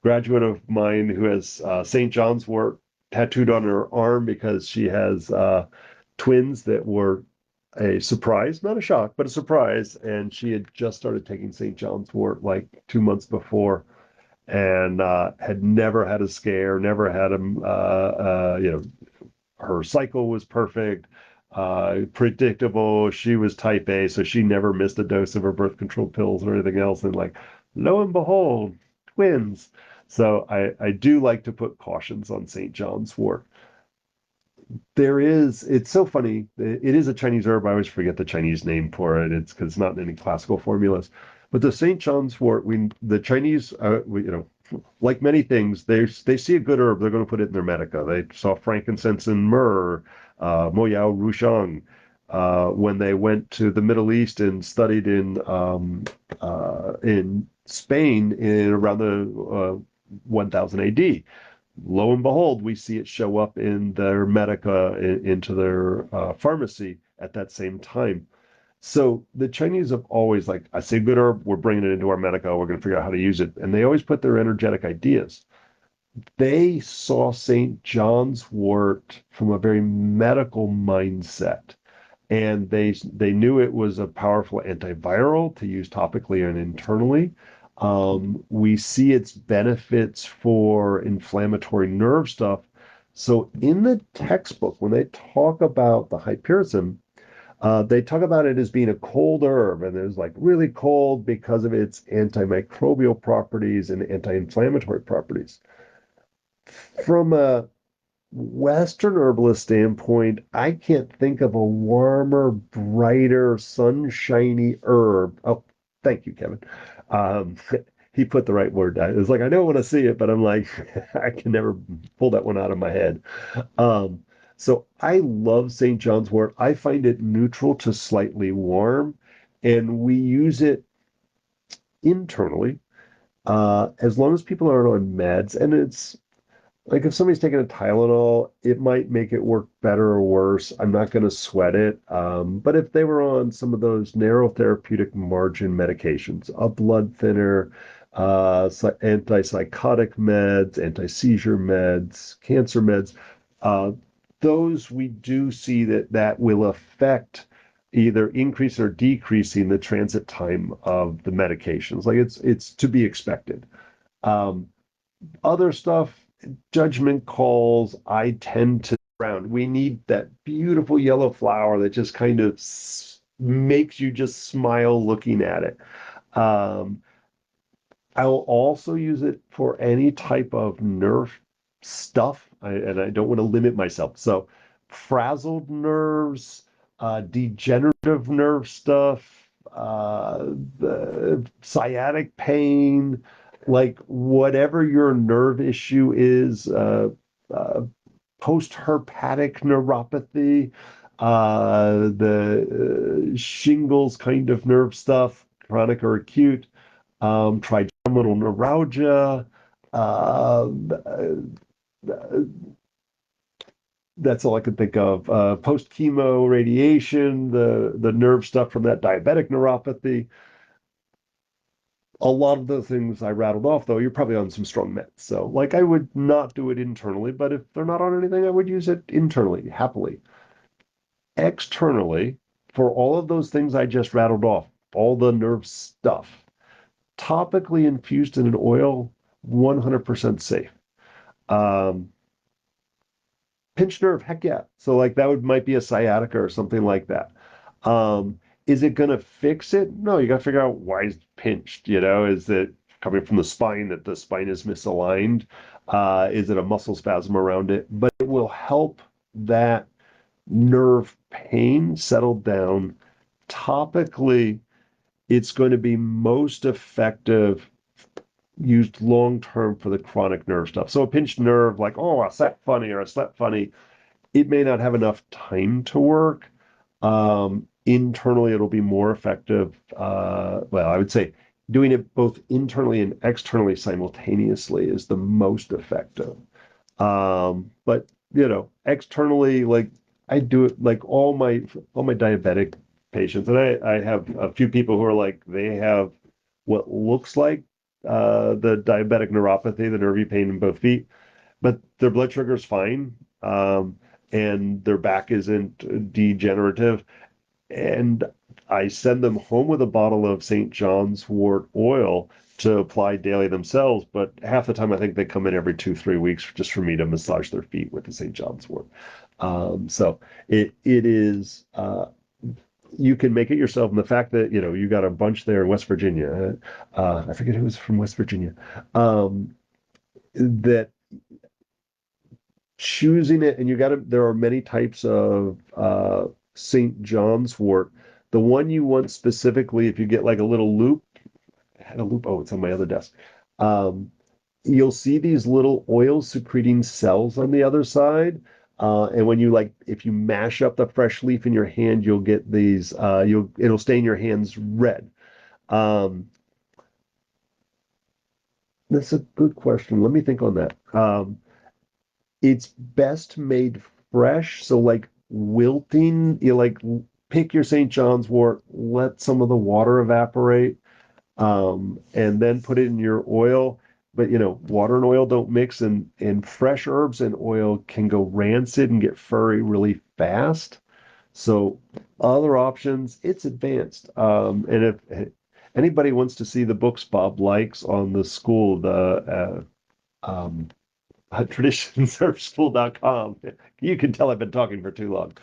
graduate of mine who has St. John's wort tattooed on her arm because she has twins that were a surprise, not a shock, but a surprise. And she had just started taking St. John's wort like 2 months before, and had never had a scare, never had her cycle was perfect, predictable. She was type A, so she never missed a dose of her birth control pills or anything else. And like, lo and behold, twins. So I do like to put cautions on St. John's wort. It's so funny. It is a Chinese herb. I always forget the Chinese name for it. It's because it's not in any classical formulas. But the St. John's wort, the Chinese, like many things, they see a good herb, they're going to put it in their medica. They saw frankincense and myrrh, Moyao Rushang. When they went to the Middle East and studied in Spain in around the 1000 AD, lo and behold, we see it show up in their medica, into their pharmacy at that same time. So the Chinese have always like, I say good herb, we're bringing it into our medica, we're going to figure out how to use it. And they always put their energetic ideas. They saw St. John's wort from a very medical mindset. And they knew it was a powerful antiviral to use topically and internally. We see its benefits for inflammatory nerve stuff. So in the textbook, when they talk about the Hypericum, they talk about it as being a cold herb, and it's like really cold because of its antimicrobial properties and anti-inflammatory properties. From a Western herbalist standpoint, I can't think of a warmer, brighter, sunshiny herb. Oh, thank you, Kevin. Um, he put the right word down. It's like I don't want to see it, but I'm like, I can never pull that one out of my head. Um, so I love St. John's wort. I find it neutral to slightly warm, and we use it internally, as long as people aren't on meds. And it's like if somebody's taking a Tylenol, it might make it work better or worse. I'm not going to sweat it. But if they were on some of those narrow therapeutic margin medications, a blood thinner, antipsychotic meds, anti-seizure meds, cancer meds, uh, those we do see that will affect either increase or decreasing the transit time of the medications. Like it's to be expected. Um, Other stuff, judgment calls, I tend to round. We need that beautiful yellow flower that just kind of makes you just smile looking at it. Um, I'll also use it for any type of nerve stuff, and I don't want to limit myself. So frazzled nerves, degenerative nerve stuff, the sciatic pain, like whatever your nerve issue is, uh, post-herpetic neuropathy, the shingles kind of nerve stuff, chronic or acute, trigeminal neuralgia, uh, that's all I can think of. Post chemo radiation, the nerve stuff from that diabetic neuropathy. A lot of the things I rattled off, though, you're probably on some strong meds. So, like, I would not do it internally, but if they're not on anything, I would use it internally, happily. Externally, for all of those things I just rattled off, all the nerve stuff, topically infused in an oil, 100% safe. Um, Pinched nerve, heck yeah. So like that would might be a sciatica or something like that. Is it gonna fix it? No, you gotta figure out why it's pinched. Is it coming from the spine that the spine is misaligned? Is it a muscle spasm around it? But it will help that nerve pain settle down. Topically, it's going to be most effective used long term for the chronic nerve stuff. So a pinched nerve, like, oh, I sat funny or I slept funny, it may not have enough time to work. Internally, it'll be more effective. Well, I would say doing it both internally and externally simultaneously is the most effective. But externally, like I do it like all my diabetic patients, and I have a few people who are like they have what looks like the diabetic neuropathy, the nervy pain in both feet, but their blood sugar is fine, and their back isn't degenerative. And I send them home with a bottle of St. John's wort oil to apply daily themselves. But half the time, I think they come in every 2, 3 weeks just for me to massage their feet with the St. John's wort. So it is. You can make it yourself, and the fact that you got a bunch there in West Virginia. I forget who was from West Virginia. That choosing it, and there are many types of St. John's wort. The one you want specifically, if you get like a little loop, I had a loop, oh, it's on my other desk. Um, you'll see these little oil secreting cells on the other side. And when if you mash up the fresh leaf in your hand, you'll get these, it'll stain your hands red. Um, that's a good question. Let me think on that. It's best made fresh. So like wilting, you pick your St. John's wort, let some of the water evaporate, and then put it in your oil. But water and oil don't mix, and fresh herbs and oil can go rancid and get furry really fast. So other options, it's advanced. And if anybody wants to see the books Bob likes on the school, the traditionsearchschool.com. You can tell I've been talking for too long.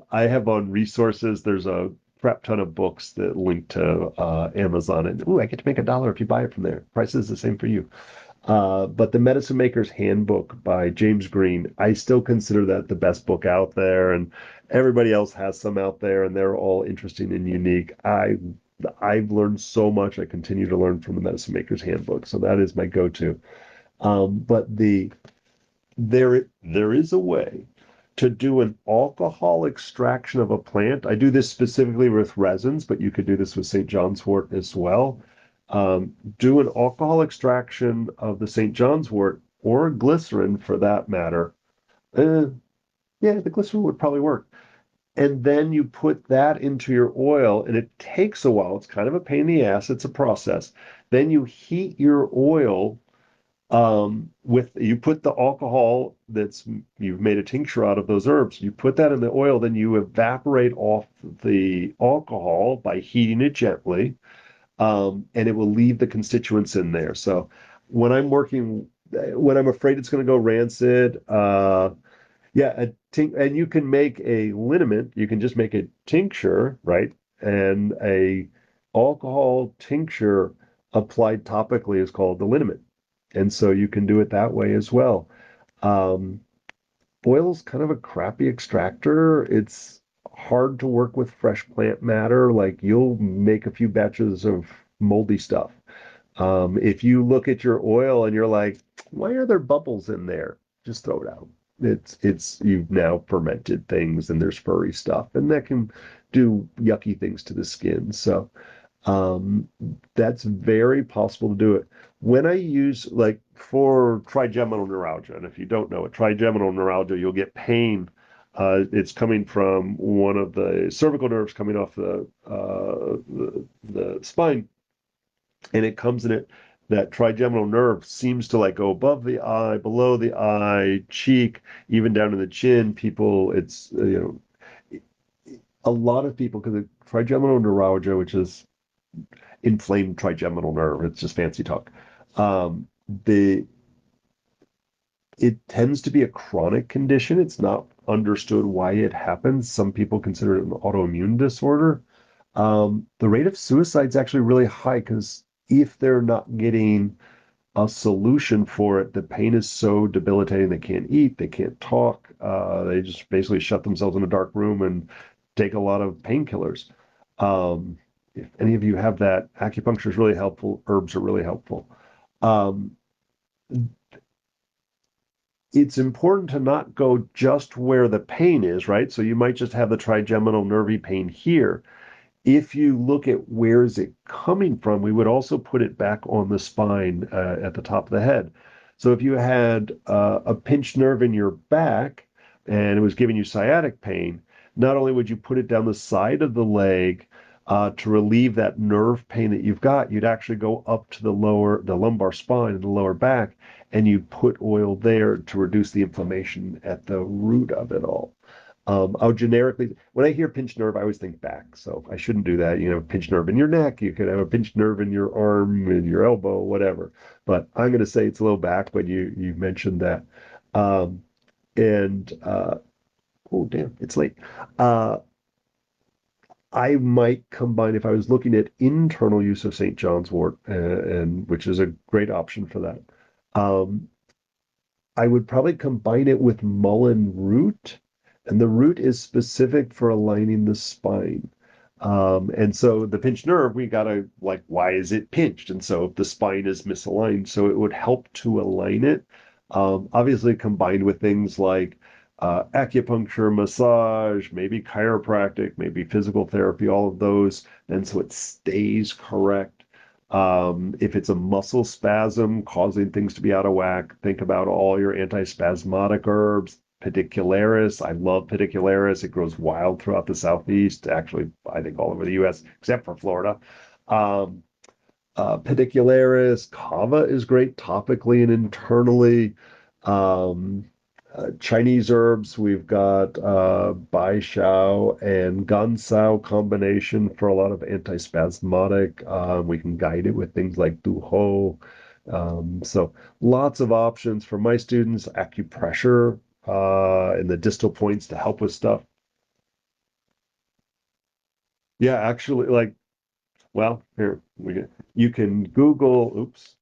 I have on resources, there's a crap ton of books that link to Amazon. And ooh, I get to make $1 if you buy it from there. Price is the same for you. But The Medicine Maker's Handbook by James Green, I still consider that the best book out there. And everybody else has some out there, and they're all interesting and unique. I've learned so much. I continue to learn from The Medicine Maker's Handbook. So that is my go-to. But there is a way to do an alcohol extraction of a plant. I do this specifically with resins, but you could do this with St. John's wort as well. Do an alcohol extraction of the St. John's wort or glycerin for that matter. Uh, yeah, the glycerin would probably work. And then you put that into your oil, and it takes a while. It's kind of a pain in the ass. It's a process. Then you heat your oil with you put the alcohol you've made a tincture out of those herbs, you put that in the oil, then you evaporate off the alcohol by heating it gently, and it will leave the constituents in there. So when I'm afraid it's going to go rancid, yeah, and you can make a liniment, you can just make a tincture, right? And a alcohol tincture applied topically is called the liniment. And so you can do it that way as well. Um, Oil's kind of a crappy extractor. It's hard to work with fresh plant matter. Like you'll make a few batches of moldy stuff. If you look at your oil and you're like, why are there bubbles in there? Just throw it out. It's you've now fermented things and there's furry stuff and that can do yucky things to the skin. So um, that's very possible to do it. When I use like for trigeminal neuralgia, and if you don't know it, trigeminal neuralgia, you'll get pain. It's coming from one of the cervical nerves coming off the spine, and it comes in it. That trigeminal nerve seems to like go above the eye, below the eye, cheek, even down to the chin. People, it's a lot of people because of trigeminal neuralgia, which is inflamed trigeminal nerve. It's just fancy talk. Um, the It tends to be a chronic condition. It's not understood why it happens. Some people consider it an autoimmune disorder. The rate of suicide is actually really high because if they're not getting a solution for it, the pain is so debilitating they can't eat, they can't talk, they just basically shut themselves in a dark room and take a lot of painkillers. If any of you have that, acupuncture is really helpful. Herbs are really helpful. Um, it's important to not go just where the pain is, right? So you might just have the trigeminal nervy pain here. If you look at where is it coming from, we would also put it back on the spine at the top of the head. So if you had a pinched nerve in your back and it was giving you sciatic pain, not only would you put it down the side of the leg to relieve that nerve pain that you've got, you'd actually go up to the lumbar spine and the lower back, and you'd put oil there to reduce the inflammation at the root of it all. I'll generically, when I hear pinched nerve, I always think back. So I shouldn't do that. You know, pinched nerve in your neck. You could have a pinched nerve in your arm, in your elbow, whatever. But I'm going to say it's low back when you mentioned that. Um, and oh damn, it's late. Uh, I might combine if I was looking at internal use of St. John's wort, and which is a great option for that. Um, I would probably combine it with mullein root, and the root is specific for aligning the spine. And so the pinched nerve, we gotta like, why is it pinched? And so if the spine is misaligned, so it would help to align it. Obviously, combined with things like acupuncture, massage, maybe chiropractic, maybe physical therapy, all of those, and so it stays correct. If it's a muscle spasm causing things to be out of whack, think about all your antispasmodic herbs. Pedicularis, I love pedicularis. It grows wild throughout the southeast, actually, I think all over the US, except for Florida. Um, Pedicularis, kava is great topically and internally. Um, Chinese herbs, we've got Bai Shao and Gansao combination for a lot of antispasmodic. We can guide it with things like Du Ho. So lots of options for my students. Acupressure in the distal points to help with stuff. Yeah, actually, like, well, here we get. You can Google, oops,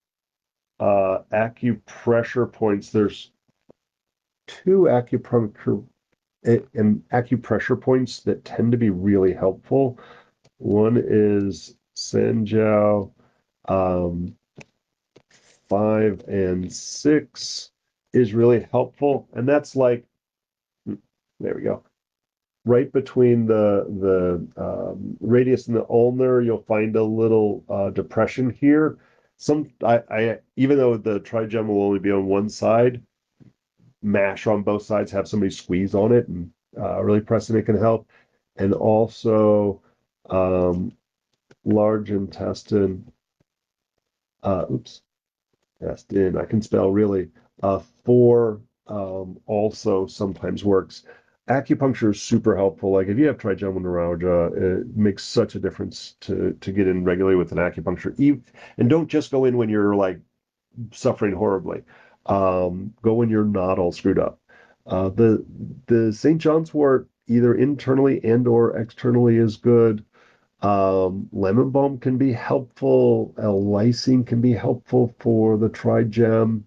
acupressure points. There's two acupressure points that tend to be really helpful. One is Sanjiao, um, 5 and 6 is really helpful, and that's like there we go. Right between the radius and the ulnar, you'll find a little depression here. I even though the trigeminal will only be on one side, mash on both sides, have somebody squeeze on it and really press it can help. And also um, large intestine, oops, intestine, I can spell really, 4 also sometimes works. Acupuncture is super helpful. Like if you have trigeminal neuralgia, it makes such a difference to get in regularly with an acupuncture. And don't just go in when you're like suffering horribly. Go when you're not all screwed up. The St. John's wort either internally and or externally is good. Lemon balm can be helpful. L-lysine can be helpful for the trigem.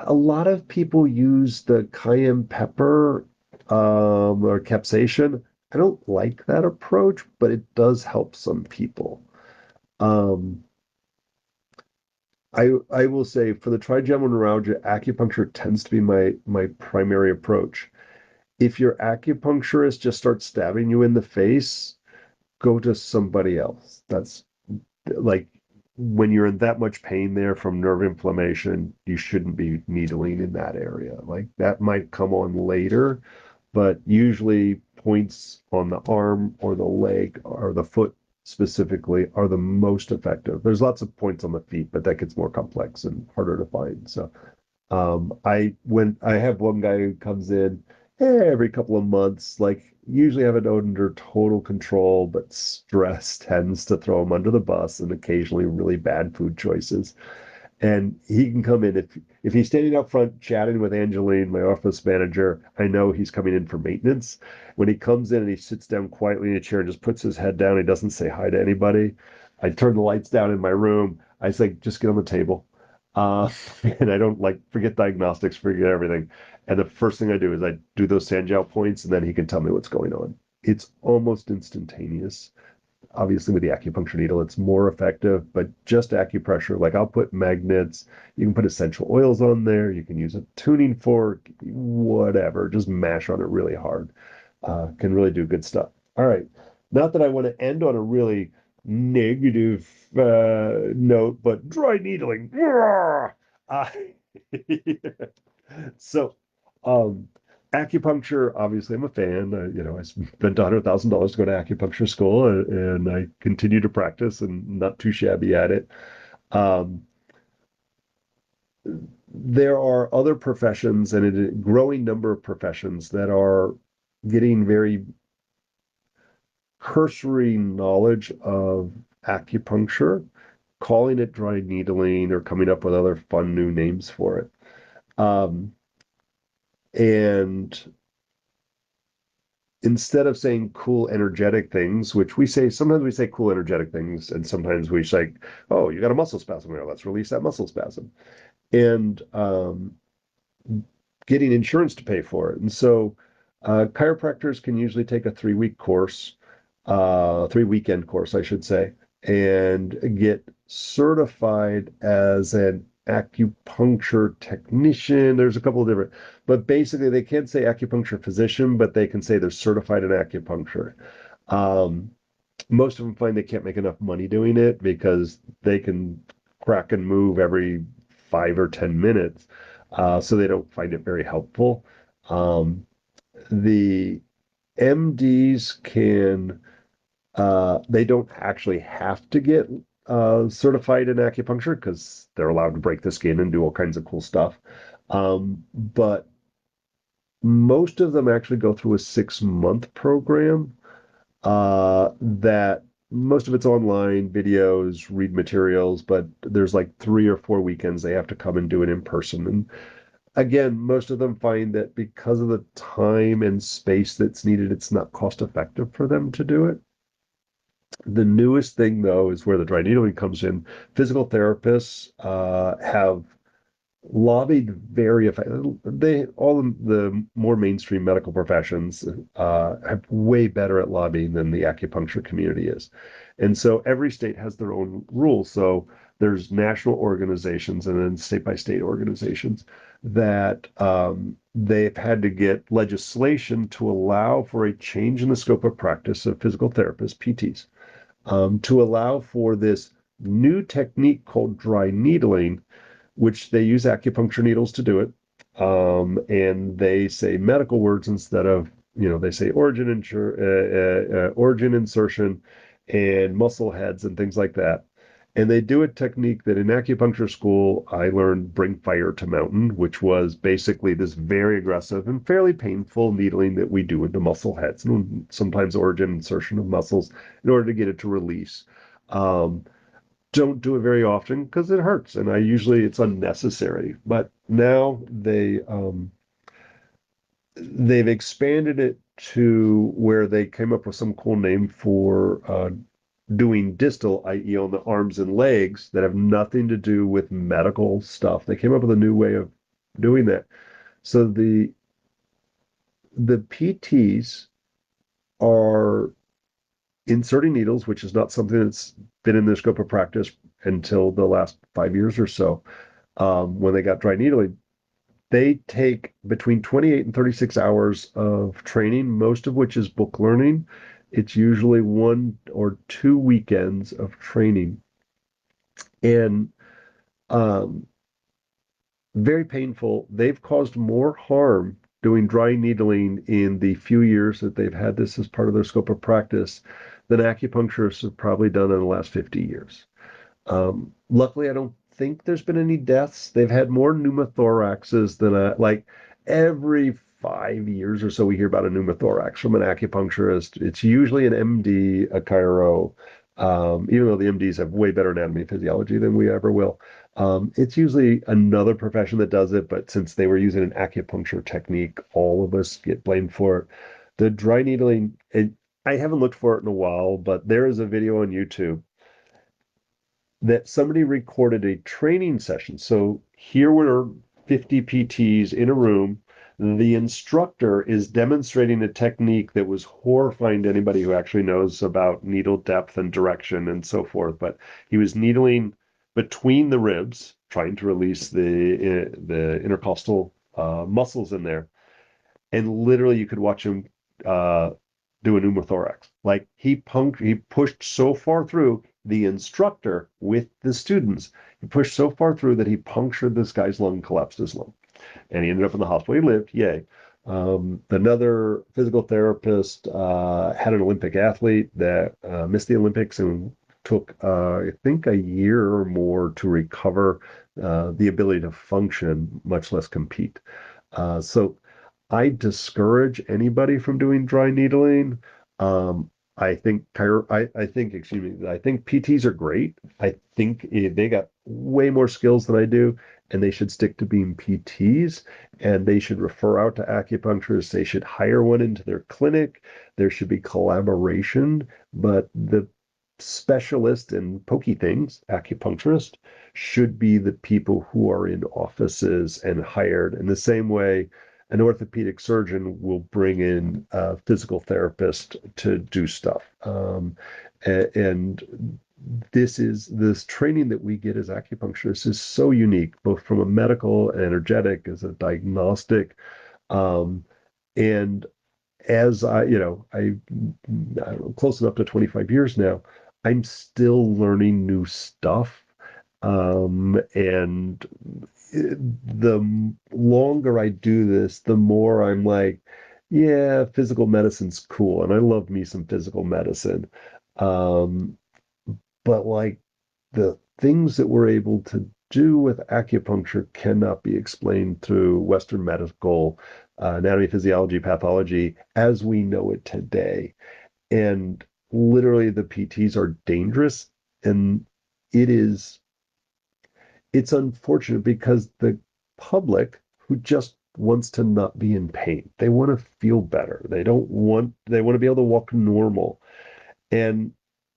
A lot of people use the cayenne pepper or capsaicin. I don't like that approach, but it does help some people. Um, I will say for the trigeminal neuralgia, acupuncture tends to be my primary approach. If your acupuncturist just starts stabbing you in the face, go to somebody else. That's like when you're in that much pain there from nerve inflammation, you shouldn't be needling in that area. Like that might come on later, but usually points on the arm or the leg or the foot specifically are the most effective. There's lots of points on the feet, but that gets more complex and harder to find. So I have one guy who comes in every couple of months, like usually have it under total control, but stress tends to throw him under the bus and occasionally really bad food choices. And he can come in if he's standing up front chatting with Angeline, my office manager, I know he's coming in for maintenance. When he comes in and he sits down quietly in a chair and just puts his head down, he doesn't say hi to anybody. I turn the lights down in my room. I say, just get on the table. Uh, and I don't like forget diagnostics, forget everything. And the first thing I do is I do those Sanjiao points, and then he can tell me what's going on. It's almost instantaneous. Obviously, with the acupuncture needle, it's more effective, but just acupressure, like I'll put magnets, you can put essential oils on there, you can use a tuning fork, whatever, just mash on it really hard. Can really do good stuff. All right. Not that I want to end on a really negative note, but dry needling. Uh, so, um, acupuncture, obviously, I'm a fan. I spent $100,000 to go to acupuncture school, and I continue to practice, and not too shabby at it. Um, there are other professions, and a growing number of professions that are getting very cursory knowledge of acupuncture, calling it dry needling or coming up with other fun new names for it. Um, and instead of saying cool energetic things, which we say sometimes we say cool energetic things, and sometimes we say, "Oh, you got a muscle spasm there. Let's release that muscle spasm." And getting insurance to pay for it. And so, chiropractors can usually take a 3 week course, 3 weekend course, I should say, and get certified as an acupuncture technician. There's a couple of different, but basically they can't say acupuncture physician, but they can say they're certified in acupuncture. Um, Most of them find they can't make enough money doing it because they can crack and move every 5 or 10 minutes. So they don't find it very helpful. Um, the MDs they don't actually have to get certified in acupuncture because they're allowed to break the skin and do all kinds of cool stuff. But most of them actually go through a 6 month program that most of it's online, videos, read materials, but there's like 3 or 4 weekends they have to come and do it in person. And again, most of them find that because of the time and space that's needed, it's not cost effective for them to do it. The newest thing, though, is where the dry needling comes in. Physical therapists have lobbied very effectively. They all the more mainstream medical professions have way better at lobbying than the acupuncture community is, and so every state has their own rules. So there's national organizations and then state by state organizations that they've had to get legislation to allow for a change in the scope of practice of physical therapists, PTs, to allow for this new technique called dry needling, which they use acupuncture needles to do it. And they say medical words instead of, they say origin insertion and muscle heads and things like that. And they do a technique that in acupuncture school I learned bring fire to mountain, which was basically this very aggressive and fairly painful needling that we do into muscle heads and sometimes origin insertion of muscles in order to get it to release. Um, don't do it very often because it hurts, and I usually it's unnecessary. But now they've expanded it to where they came up with some cool name for doing distal, i.e., on the arms and legs that have nothing to do with medical stuff. They came up with a new way of doing that. So the PTs are inserting needles, which is not something that's been in the scope of practice until the last 5 years or so. When they got dry needling, they take between 28 and 36 hours of training, most of which is book learning. It's usually 1 or 2 weekends of training. And um, very painful. They've caused more harm doing dry needling in the few years that they've had this as part of their scope of practice than acupuncturists have probably done in the last 50 years. Luckily, I don't think there's been any deaths. They've had more pneumothoraxes than like every 5 years or so we hear about a pneumothorax from an acupuncturist. It's usually an MD, a chiro, even though the MDs have way better anatomy and physiology than we ever will. It's usually another profession that does it, but since they were using an acupuncture technique, all of us get blamed for it. The dry needling, I haven't looked for it in a while, but there is a video on YouTube that somebody recorded a training session. So here were 50 PTs in a room. The instructor is demonstrating a technique that was horrifying to anybody who actually knows about needle depth and direction and so forth. But he was needling between the ribs, trying to release the intercostal muscles in there, and literally you could watch him uh, do a pneumothorax. Like he pushed so far through the instructor with the students. He pushed so far through that he punctured this guy's lung, collapsed his lung, and he ended up in the hospital. He lived, yay. Another physical therapist had an Olympic athlete that missed the Olympics and took, I think, a year or more to recover the ability to function, much less compete. So I discourage anybody from doing dry needling. I think, excuse me, I think PTs are great. I think they got way more skills than I do, and they should stick to being PTs, and they should refer out to acupuncturists. They should hire one into their clinic. There should be collaboration, but the specialist in pokey things, acupuncturist, should be the people who are in offices and hired in the same way an orthopedic surgeon will bring in a physical therapist to do stuff. And this training that we get as acupuncturists is so unique, both from a medical and energetic, as a diagnostic. Um, and as I'm close enough to 25 years now, I'm still learning new stuff. And the longer I do this, the more I'm like, yeah, physical medicine's cool. And I love me some physical medicine. Um, but like the things that we're able to do with acupuncture cannot be explained through Western medical anatomy, physiology, pathology as we know it today. And literally, the PTs are dangerous. And it is it's unfortunate because the public who just wants to not be in pain, they want to feel better. They want to be able to walk normal. And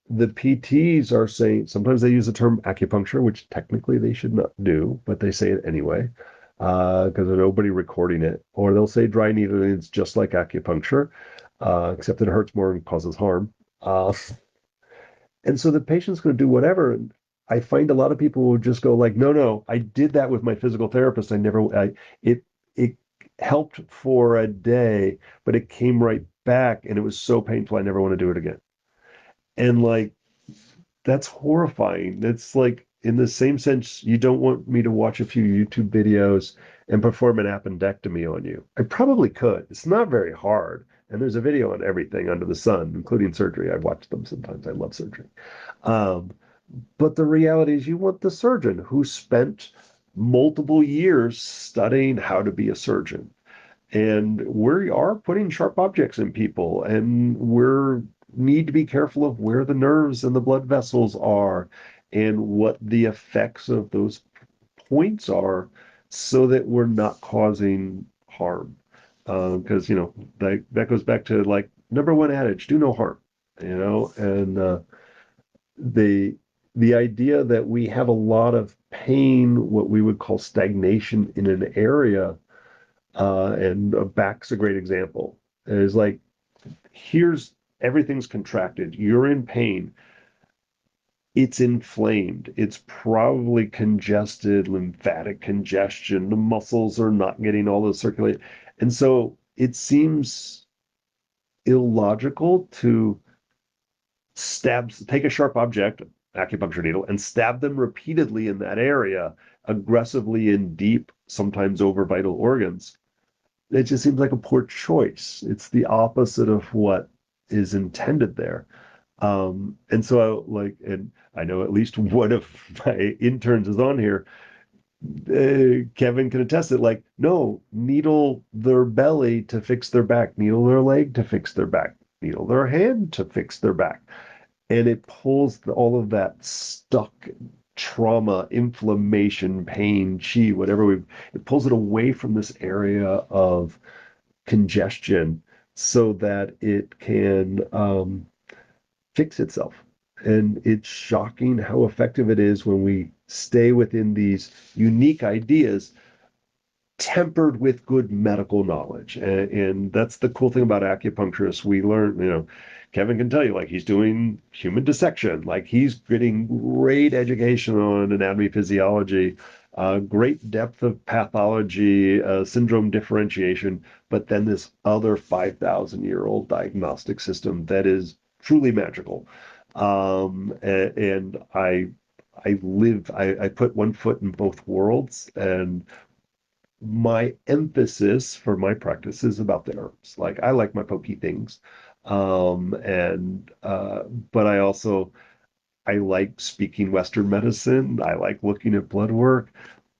the PTs are saying, sometimes they use the term acupuncture, which technically they should not do, but they say it anyway, because there's nobody recording it. Or they'll say dry needling is just like acupuncture, except it hurts more and causes harm. And so the patient's going to do whatever. And I find a lot of people will just go like, no, no, I did that with my physical therapist. It helped for a day, but it came right back and it was so painful. I never want to do it again. And like, that's horrifying. It's like, in the same sense, you don't want me to watch a few YouTube videos and perform an appendectomy on you. I probably could. It's not very hard. And there's a video on everything under the sun, including surgery. I watch them sometimes. I love surgery. Um, but the reality is, you want the surgeon who spent multiple years studying how to be a surgeon. And we are putting sharp objects in people, and we're need to be careful of where the nerves and the blood vessels are and what the effects of those points are so that we're not causing harm. Because, that goes back to like number one adage, do no harm, and they the idea that we have a lot of pain, what we would call stagnation in an area, and a back's a great example, is like, here's everything's contracted. You're in pain. It's inflamed. It's probably congested, lymphatic congestion. The muscles are not getting all the circulation. And so it seems illogical to take a sharp object, acupuncture needle, and stab them repeatedly in that area, aggressively and deep, sometimes over vital organs. It just seems like a poor choice. It's the opposite of what is intended there. And so and I know at least one of my interns is on here. Kevin can attest it. Like, no, needle their belly to fix their back, needle their leg to fix their back, needle their hand to fix their back. And it pulls all of that stuck trauma, inflammation, pain, chi, it pulls it away from this area of congestion so that it can fix itself. And it's shocking how effective it is when we stay within these unique ideas tempered with good medical knowledge. And that's the cool thing about acupuncturists. We learn, Kevin can tell you, like, he's doing human dissection, like, he's getting great education on anatomy, physiology, great depth of pathology, syndrome differentiation, but then this other 5,000-year-old diagnostic system that is truly magical. And I put one foot in both worlds, and my emphasis for my practice is about the herbs. Like, I like my pokey things. And but I like speaking Western medicine. I like looking at blood work,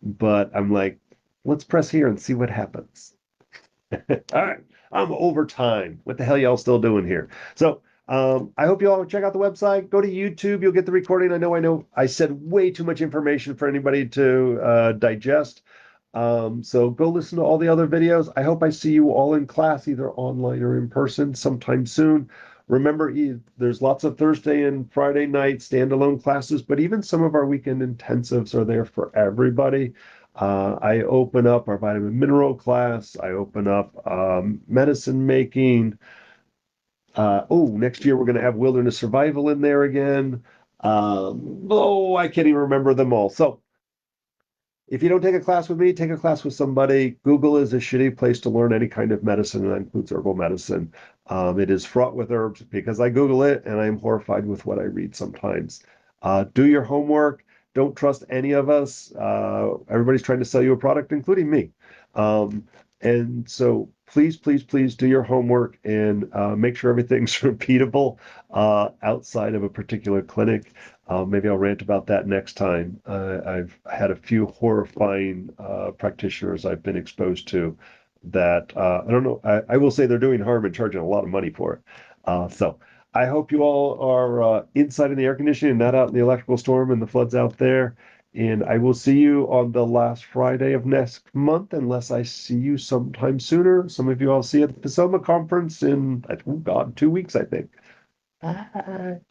but I'm like, let's press here and see what happens. All right, I'm over time. What the hell y'all still doing here? So I hope you all check out the website. Go to YouTube. You'll get the recording. I know I said way too much information for anybody to digest. So go listen to all the other videos. I hope I see you all in class, either online or in person sometime soon. Remember, there's lots of Thursday and Friday night standalone classes, but even some of our weekend intensives are there for everybody. I open up our vitamin mineral class. I open up medicine making. Next year we're going to have wilderness survival in there again. I can't even remember them all. So if you don't take a class with me, take a class with somebody. Google is a shitty place to learn any kind of medicine, and that includes herbal medicine. It is fraught with herbs because I Google it and I'm horrified with what I read sometimes. Do your homework. Don't trust any of us. Everybody's trying to sell you a product, including me. And so please, please, please do your homework and make sure everything's repeatable outside of a particular clinic. Maybe I'll rant about that next time. I've had a few horrifying practitioners I've been exposed to that I don't know. I will say they're doing harm and charging a lot of money for it. So I hope you all are inside in the air conditioning and not out in the electrical storm and the floods out there. And I will see you on the last Friday of next month, unless I see you sometime sooner. Some of you I'll see at the Soma conference in, oh God, 2 weeks, I think. Bye.